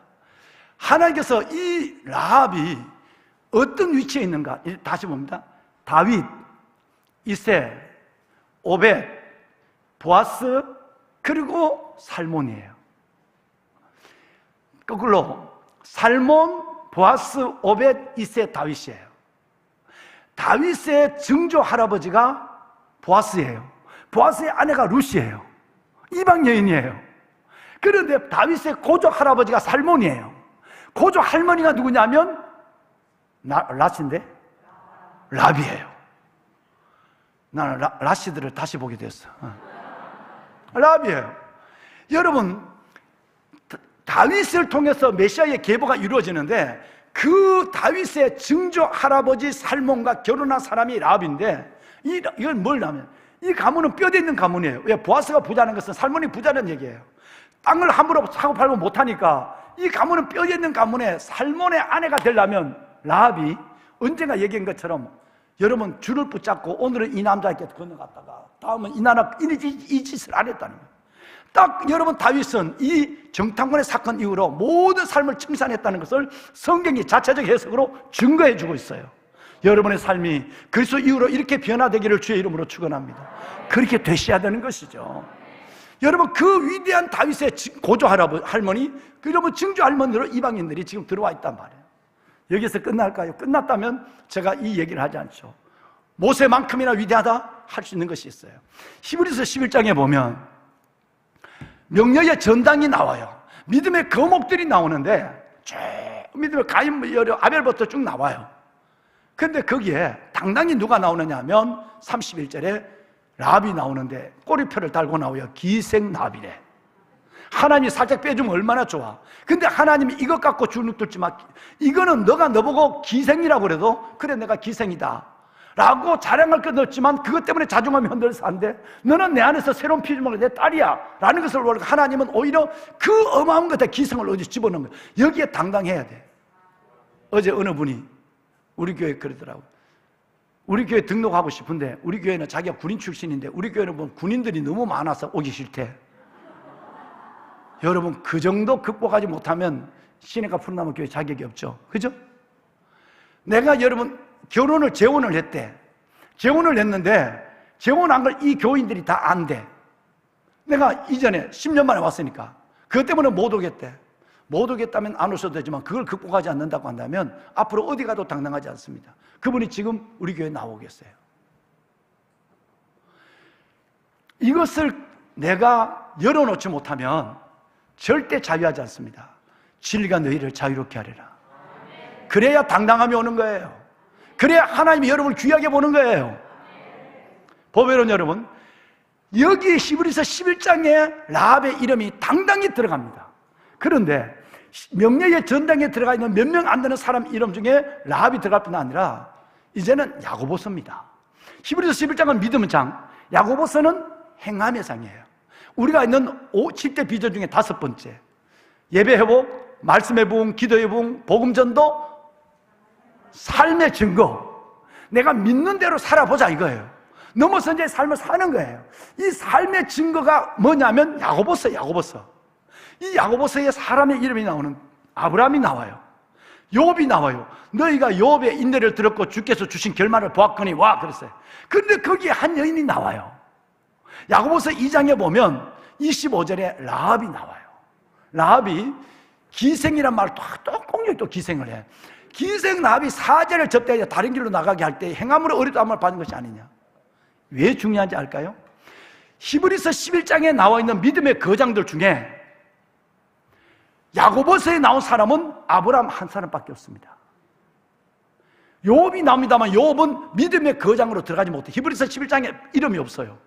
하나님께서 이 라합이 어떤 위치에 있는가 다시 봅니다. 다윗, 이세, 오벳, 보아스, 그리고 살몬이에요. 거꾸로 살몬, 보아스, 오벳, 이세, 다윗이에요. 다윗의 증조 할아버지가 보아스예요. 보아스의 아내가 룻이에요. 이방 여인이에요. 그런데 다윗의 고조 할아버지가 살몬이에요. 고조 할머니가 누구냐면 라시인데 라비예요. 나는 라시들을 다시 보게 됐어. 라비예요. 여러분, 다윗을 통해서 메시아의 계보가 이루어지는데 그 다윗의 증조 할아버지 살몬과 결혼한 사람이 라합인데 이건 뭘냐면 이 가문은 뼈대 있는 가문이에요. 왜? 보아스가 부자는 것은 살몬이 부자는 얘기예요. 땅을 함부로 사고 팔고 못하니까 이 가문은 뼈대 있는 가문에 살몬의 아내가 되려면 라합이 언젠가 얘기한 것처럼 여러분 줄을 붙잡고 오늘은 이 남자에게 건너갔다가 다음은 이 짓을 안 했다는 거예요. 딱 여러분 다윗은 이 정탐꾼의 사건 이후로 모든 삶을 청산했다는 것을 성경이 자체적 해석으로 증거해 주고 있어요. 여러분의 삶이 그리스도 이후로 이렇게 변화되기를 주의 이름으로 축원합니다. 그렇게 되셔야 되는 것이죠. 여러분 그 위대한 다윗의 고조 할머니, 여러분 증조 할머니로 이방인들이 지금 들어와 있단 말이에요. 여기서 끝날까요? 끝났다면 제가 이 얘기를 하지 않죠. 모세만큼이나 위대하다 할 수 있는 것이 있어요. 히브리서 11장에 보면 명령의 전당이 나와요. 믿음의 거목들이 나오는데 쭉 믿음의 가인, 아벨부터 쭉 나와요. 근데 거기에 당당히 누가 나오느냐 하면 31절에 라합이 나오는데 꼬리표를 달고 나와요. 기생라합이래. 하나님이 살짝 빼주면 얼마나 좋아. 근데 하나님이 이것 갖고 주눅 들지 마. 이거는 너가 너보고 기생이라고 그래도 그래 내가 기생이다 라고 자랑할 것 없지만 그것 때문에 자존감이 흔들려서 안 돼. 너는 내 안에서 새로운 피조물 내 딸이야 라는 것을 모르고 하나님은 오히려 그 어마어마한 것에 기생을 어디 집어넣는 거야. 여기에 당당해야 돼. 어제 어느 분이 우리 교회 그러더라고요. 우리 교회 등록하고 싶은데 우리 교회는 자기가 군인 출신인데 우리 교회는 뭐 군인들이 너무 많아서 오기 싫대. 여러분 그 정도 극복하지 못하면 시내가 푸른나무 교회 자격이 없죠. 그죠? 내가 여러분 재혼을 했대. 재혼을 했는데 재혼한 걸 이 교인들이 다 안 돼. 내가 이전에 10년 만에 왔으니까 그것 때문에 못 오겠대. 못 오겠다면 안 오셔도 되지만 그걸 극복하지 않는다고 한다면 앞으로 어디 가도 당당하지 않습니다. 그분이 지금 우리 교회에 나오겠어요. 이것을 내가 열어놓지 못하면 절대 자유하지 않습니다. 진리가 너희를 자유롭게 하리라. 그래야 당당함이 오는 거예요. 그래야 하나님이 여러분을 귀하게 보는 거예요. 보배로운 여러분, 여기 히브리서 11장에 라합의 이름이 당당히 들어갑니다. 그런데 명예의 전당에 들어가 있는 몇 명 안 되는 사람 이름 중에 라합이 들어갈 뿐 아니라 이제는 야고보서입니다. 히브리서 11장은 믿음의 장, 야고보서는 행함의 장이에요. 우리가 있는 10대 비전 중에 5번째, 예배 회복, 말씀의 부흥, 기도의 부흥, 복음 전도, 삶의 증거. 내가 믿는 대로 살아보자 이거예요. 넘어서 이제 삶을 사는 거예요. 이 삶의 증거가 뭐냐면 야고보서. 이 야고보서에 사람의 이름이 나오는 아브라함이 나와요. 욥이 나와요. 너희가 욥의 인내를 들었고 주께서 주신 결말을 보았거니 와 그랬어요. 근데 거기에 한 여인이 나와요. 야고보서 2장에 보면 25절에 라합이 나와요. 라합이 기생이란 말을 또 기생을 해. 기생 라합이 사제를 접대하여 다른 길로 나가게 할 때 행함으로 어리다함을 받은 것이 아니냐. 왜 중요한지 알까요? 히브리서 11장에 나와 있는 믿음의 거장들 중에 야고보서에 나온 사람은 아브라함 한 사람밖에 없습니다. 욥이 나옵니다만 욥은 믿음의 거장으로 들어가지 못해. 히브리서 11장에 이름이 없어요.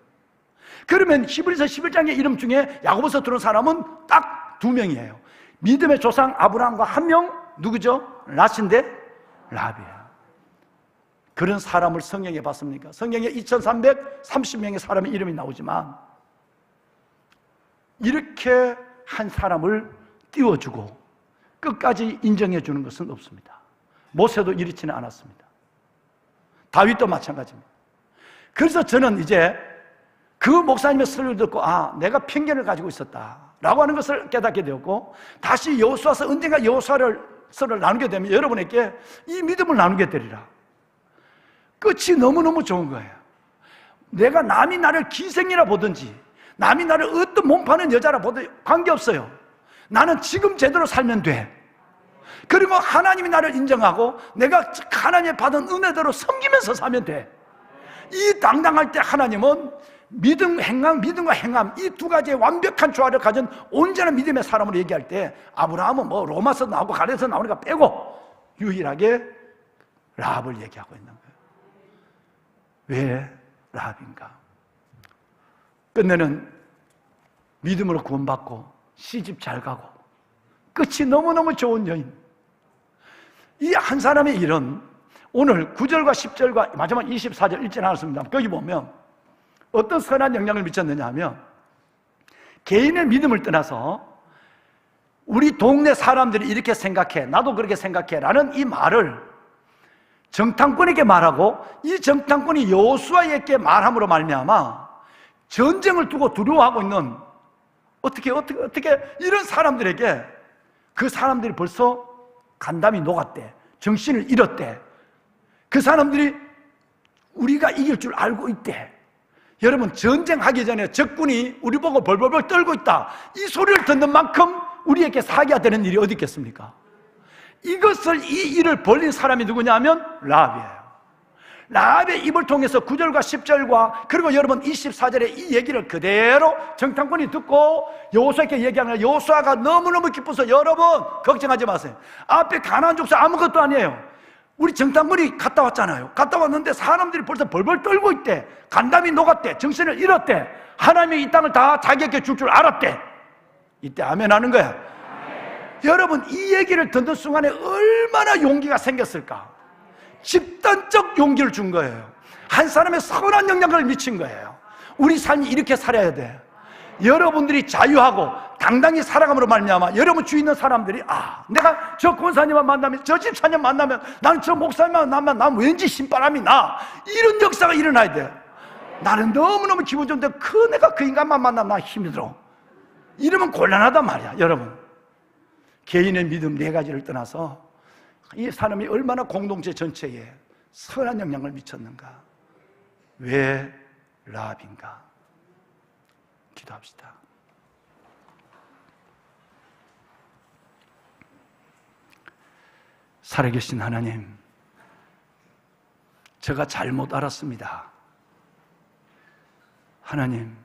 그러면 히브리서 11장의 이름 중에 야고보서 들어온 사람은 딱 2명이에요. 믿음의 조상 아브라함과 한 명 누구죠? 라신데 라합이에요. 그런 사람을 성경에 봤습니까? 성경에 2330명의 사람의 이름이 나오지만 이렇게 한 사람을 띄워주고 끝까지 인정해 주는 것은 없습니다. 모세도 이렇지는 않았습니다. 다윗도 마찬가지입니다. 그래서 저는 이제 그 목사님의 설교를 듣고 내가 편견을 가지고 있었다라고 하는 것을 깨닫게 되었고, 다시 여호수아서 언젠가 여호수아를 나누게 되면 여러분에게 이 믿음을 나누게 되리라. 끝이 너무너무 좋은 거예요. 내가 남이 나를 기생이라 보든지 남이 나를 어떤 몸파는 여자라 보든지 관계없어요. 나는 지금 제대로 살면 돼. 그리고 하나님이 나를 인정하고 내가 하나님의 받은 은혜대로 섬기면서 사면 돼. 이 당당할 때 하나님은 믿음과 행함 이 두 가지의 완벽한 조화를 가진 온전한 믿음의 사람으로 얘기할 때 아브라함은 뭐 로마서 나오고 갈라디아서 나오니까 빼고 유일하게 라합을 얘기하고 있는 거예요. 왜 라합인가? 끝내는 믿음으로 구원받고 시집 잘 가고 끝이 너무너무 좋은 여인. 이 한 사람의 일은 오늘 9절과 10절과 마지막 24절 읽지 않았습니다. 거기 보면 어떤 선한 영향을 미쳤느냐 하면 개인의 믿음을 떠나서 우리 동네 사람들이 이렇게 생각해, 나도 그렇게 생각해 라는 이 말을 정탐꾼에게 말하고 이 정탐꾼이 여호수아에게 말함으로 말미암아 전쟁을 두고 두려워하고 있는 어떻게 이런 사람들에게 그 사람들이 벌써 간담이 녹았대. 정신을 잃었대. 그 사람들이 우리가 이길 줄 알고 있대. 여러분, 전쟁하기 전에 적군이 우리 보고 벌벌벌 떨고 있다, 이 소리를 듣는 만큼 우리에게 사기가 되는 일이 어디 있겠습니까? 이 일을 벌린 사람이 누구냐 하면 라합이에요. 라합의 입을 통해서 9절과 10절과 그리고 여러분 24절에 이 얘기를 그대로 정탐꾼이 듣고 여호수아에게 얘기하면 여호수아가 너무너무 기뻐서 여러분 걱정하지 마세요. 앞에 가나안 족속 아무것도 아니에요. 우리 정탐꾼이 갔다 왔잖아요. 갔다 왔는데 사람들이 벌써 벌벌 떨고 있대. 간담이 녹았대. 정신을 잃었대. 하나님이 이 땅을 다 자기에게 줄 줄 알았대. 이때 아멘 하는 거야. 여러분, 이 얘기를 듣는 순간에 얼마나 용기가 생겼을까? 집단적 용기를 준 거예요. 한 사람의 선한 영향을 미친 거예요. 우리 삶이 이렇게 살아야 돼. 여러분들이 자유하고 당당히 살아감으로 말미암아 여러분 주위 있는 사람들이 내가 저 권사님만 만나면, 저 집사님 만나면, 나는 저 목사님만 만나면 난 왠지 신바람이 나, 이런 역사가 일어나야 돼. 나는 너무너무 기분 좋은데 내가 그 인간만 만나면 나 힘이 들어. 이러면 곤란하단 말이야. 여러분, 개인의 믿음 네 가지를 떠나서 이 사람이 얼마나 공동체 전체에 선한 영향을 미쳤는가. 왜 라합인가? 기도합시다. 살아계신 하나님, 제가 잘못 알았습니다. 하나님,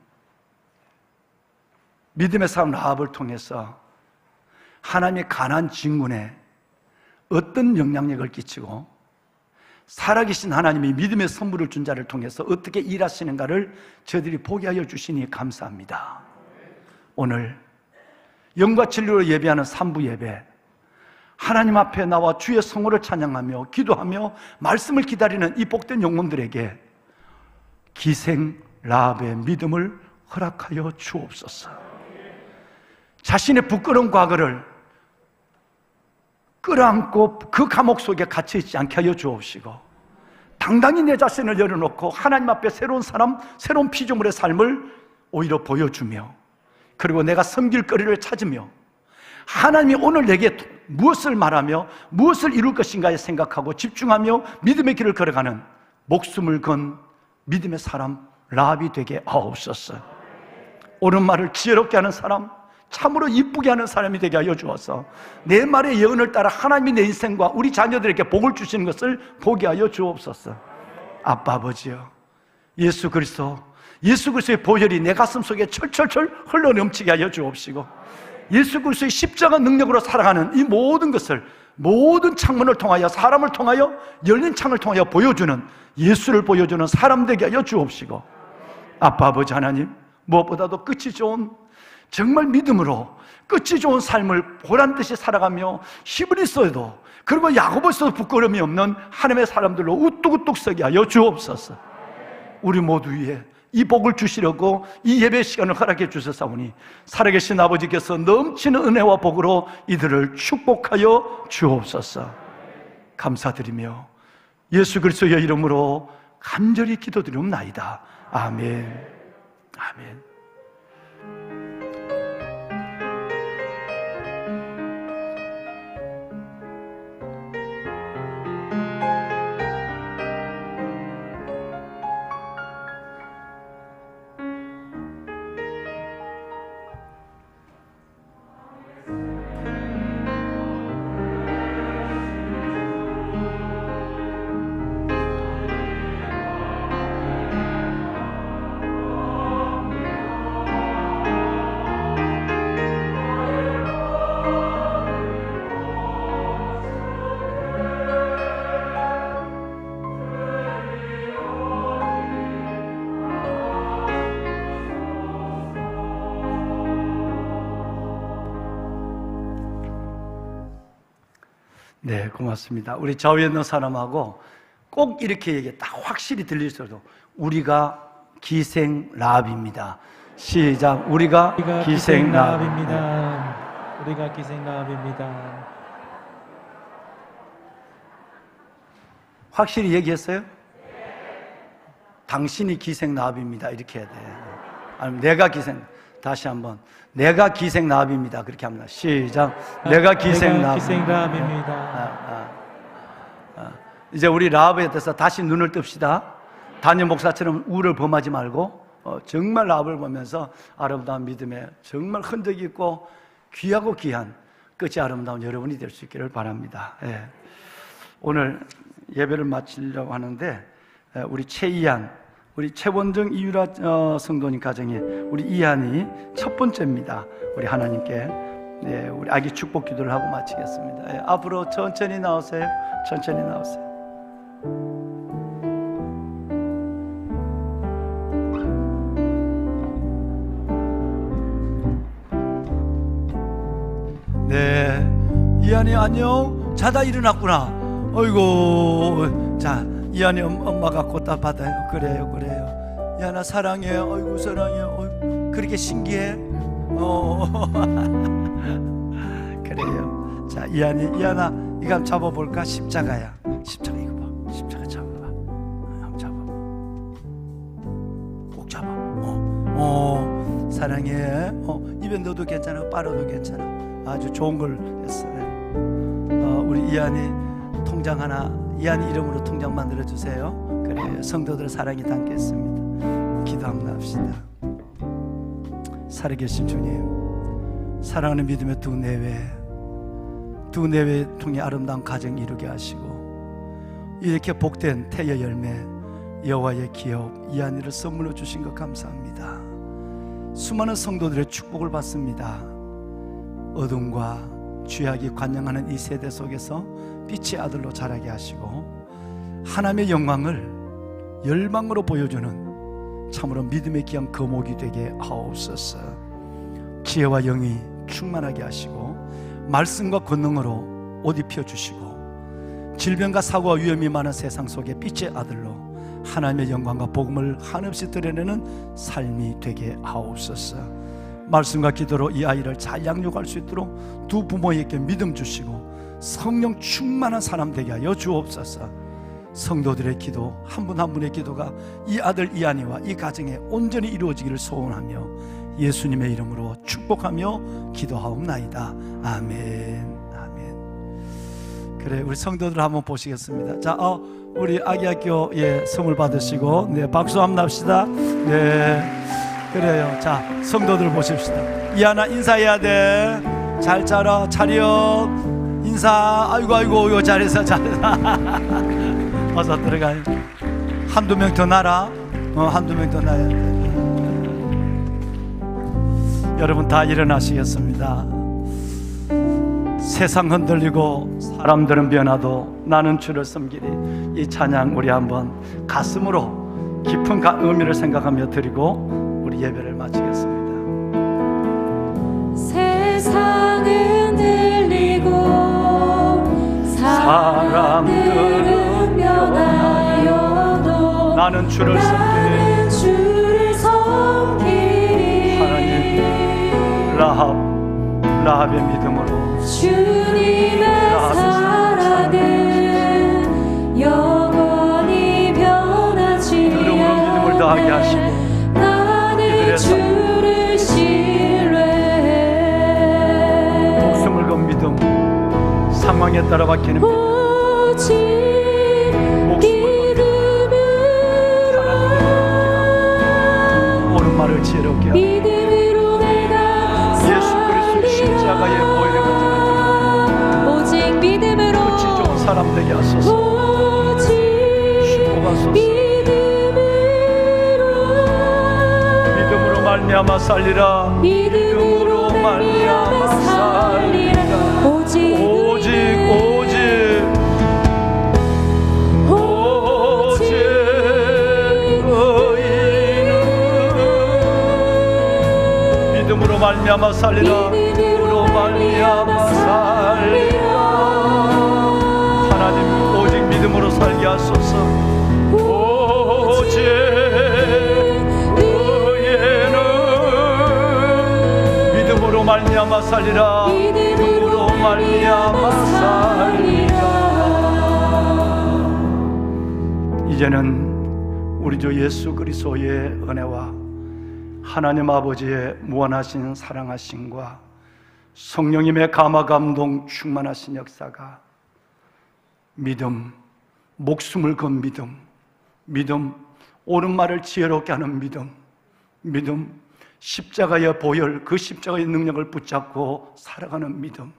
믿음의 사람 라합을 통해서 하나님의 가나안 진군에 어떤 영향력을 끼치고 살아계신 하나님이 믿음의 선물을 준 자를 통해서 어떻게 일하시는가를 저희들이 보게 하여 주시니 감사합니다. 오늘 영과 진리로 예배하는 3부 예배, 하나님 앞에 나와 주의 성호를 찬양하며 기도하며 말씀을 기다리는 이 복된 영혼들에게 기생 라합의 믿음을 허락하여 주옵소서. 자신의 부끄러운 과거를 끌어안고 그 감옥 속에 갇혀있지 않게 하여 주옵시고, 당당히 내 자신을 열어놓고 하나님 앞에 새로운 사람, 새로운 피조물의 삶을 오히려 보여주며, 그리고 내가 섬길 거리를 찾으며 하나님이 오늘 내게 무엇을 말하며 무엇을 이룰 것인가에 생각하고 집중하며 믿음의 길을 걸어가는 목숨을 건 믿음의 사람 라합이 되게 하옵소서. 옳은 말을 지혜롭게 하는 사람, 참으로 이쁘게 하는 사람이 되게 하여 주어서 내 말의 예언을 따라 하나님이 내 인생과 우리 자녀들에게 복을 주시는 것을 보게 하여 주옵소서. 아빠 아버지여, 예수 그리스도의 보혈이 내 가슴 속에 철철철 흘러넘치게 하여 주옵시고, 예수 그리스도의 십자가 능력으로 살아가는 이 모든 것을, 모든 창문을 통하여, 사람을 통하여, 열린 창을 통하여 보여주는, 예수를 보여주는 사람 되게 하여 주옵시고, 아빠 아버지 하나님, 무엇보다도 끝이 좋은 정말 믿음으로 끝이 좋은 삶을 보란듯이 살아가며 히브리서에도 그리고 야고보서도 부끄러움이 없는 하나님의 사람들로 우뚝우뚝 서게 하여 주옵소서. 우리 모두 위에 이 복을 주시려고 이 예배 시간을 허락해 주셨사오니 살아계신 아버지께서 넘치는 은혜와 복으로 이들을 축복하여 주옵소서. 감사드리며 예수 그리스도의 이름으로 간절히 기도드리옵나이다. 아멘. 아멘. 네, 고맙습니다. 우리 좌우에 있는 사람하고 꼭 이렇게 얘기해. 딱 확실히 들릴수록 우리가 기생 라합입니다. 시작. 우리가 기생 라합입니다. 우리가 기생 라합입니다. 확실히 얘기했어요? 당신이 기생 라합입니다. 이렇게 해야 돼. 아니면 내가 기생. 다시 한번. 내가 기생 라합입니다. 그렇게 합니다. 시작. 내가 기생 라합입니다. 이제 우리 라합에 대해서 다시 눈을 뜹시다. 다니엘 목사처럼 우를 범하지 말고 정말 라합을 보면서 아름다운 믿음에 정말 흔적이 있고 귀하고 귀한 끝이 아름다운 여러분이 될 수 있기를 바랍니다. 예. 오늘 예배를 마치려고 하는데 우리 최이한, 우리 최원정 이유라 성도님 가정에 우리 이한이 첫 번째입니다. 우리 하나님께 우리 아기 축복 기도를 하고 마치겠습니다. 앞으로 천천히 나오세요. 천천히 나오세요. 네, 이한이 안녕. 자다 일어났구나. 어이구. 자, 이한이 엄마가 꽃다 받아요. 그래요. 이한아 사랑해. 어이구 사랑해. 어이구, 그렇게 신기해. 그래요. 자, 이한아 이거 한번 잡아볼까? 십자가야. 십자가 이거 봐. 십자가 잡아봐. 한번 잡아봐. 꼭 잡아. 사랑해. 입에 넣어도 괜찮아. 빨아도 괜찮아. 아주 좋은 걸 했어요. 우리 이한이 통장 하나, 이한이 이름으로 통장 만들어 주세요. 그래, 성도들 사랑이 담겠습니다. 기도 한번 합시다. 살아계신 주님, 사랑하는 믿음의 두 내외 통해 아름다운 가정 이루게 하시고 이렇게 복된 태의 열매 여호와의 기업 이한이를 선물로 주신 것 감사합니다. 수많은 성도들의 축복을 받습니다. 어둠과 죄악이 관영하는 이 세대 속에서 빛의 아들로 자라게 하시고 하나님의 영광을 열방으로 보여주는 참으로 믿음의 귀한 거목이 되게 하옵소서. 지혜와 영이 충만하게 하시고 말씀과 권능으로 옷 입혀주시고 질병과 사고와 위험이 많은 세상 속에 빛의 아들로 하나님의 영광과 복음을 한없이 드러내는 삶이 되게 하옵소서. 말씀과 기도로 이 아이를 잘 양육할 수 있도록 두 부모에게 믿음 주시고 성령 충만한 사람 되게 하여 주옵소서. 성도들의 기도 한 분 한 분의 기도가 이 아들 이한이와 이 가정에 온전히 이루어지기를 소원하며 예수님의 이름으로 축복하며 기도하옵나이다. 아멘. 그래, 우리 성도들 한번 보시겠습니다. 자, 우리 아기학교에 선물 받으시고 박수 한번 납시다. 그래요. 자, 성도들 보십시다. 이하나 인사해야 돼. 잘 자라. 차렷. 인사. 아이고 잘해서 어서 들어가요. 한두 명 더 나라. 한두 명 더 나야 돼. 여러분 다 일어나시겠습니다. 세상 흔들리고 사람들은 변화도 나는 주를 섬기리. 이 찬양 우리 한번 가슴으로 깊은 의미를 생각하며 드리고 우리 예배를 마치겠습니다. 성은 들리고 사람들은 변하여도 나는 주를 섬기리. 주를 섬기리. 하나님, 라합의 믿음으로 주님의 사랑은 영원히 변하지 두려움으로 믿음을 다하게 하시고 나는 이들의 주를 신뢰해. 목숨을 건 믿음, 상황에 따라 바뀌는 믿음, 오직 믿음으로 옳은 말을 지혜롭게 하고 믿음으로 내가 예수 그리스도의 십자가의 보혈의 권세를 오직 믿음으로 어찌 좋은 사람 되게 하소서. 오직 축복하소서. 믿음으로 말미암아 살리라. 믿음으로 말미암아 살리라. 오직 의인은 믿음으로 말미암아 살리라. 믿음으로 말미암아 살리라. 하나님, 오직 믿음으로 살게 하소서. 오직 의인은 믿음으로 말미암아 살리라. 믿음으로 말미암아 살리라. 이제는 우리 주 예수 그리스도의 은혜와 하나님 아버지의 무한하신 사랑하심과 성령님의 감화 감동 충만하신 역사가 믿음, 목숨을 건 믿음, 옳은 말을 지혜롭게 하는 믿음, 십자가의 보혈, 그 십자가의 능력을 붙잡고 살아가는 믿음,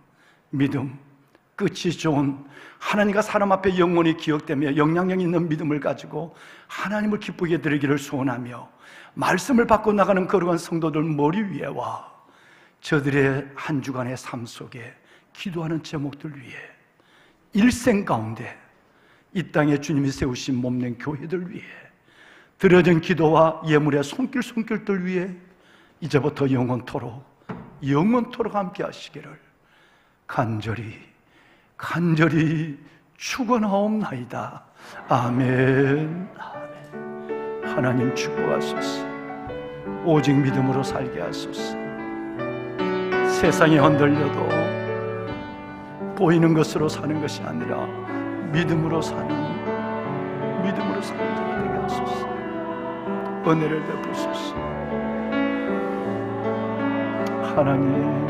끝이 좋은 하나님과 사람 앞에 영원히 기억되며 영향력 있는 믿음을 가지고 하나님을 기쁘게 드리기를 소원하며 말씀을 받고 나가는 거룩한 성도들 머리 위에와 저들의 한 주간의 삶 속에 기도하는 제목들 위에 일생 가운데 이 땅에 주님이 세우신 몸된 교회들 위해 드려진 기도와 예물의 손길들 위해 이제부터 영원토록 함께 하시기를 간절히 축원하옵나이다. 아멘. 하나님 축복하소서. 오직 믿음으로 살게 하소서. 세상에 흔들려도 보이는 것으로 사는 것이 아니라 믿음으로 사는 자가 되게 하소서. 은혜를 베푸소서. 하나님,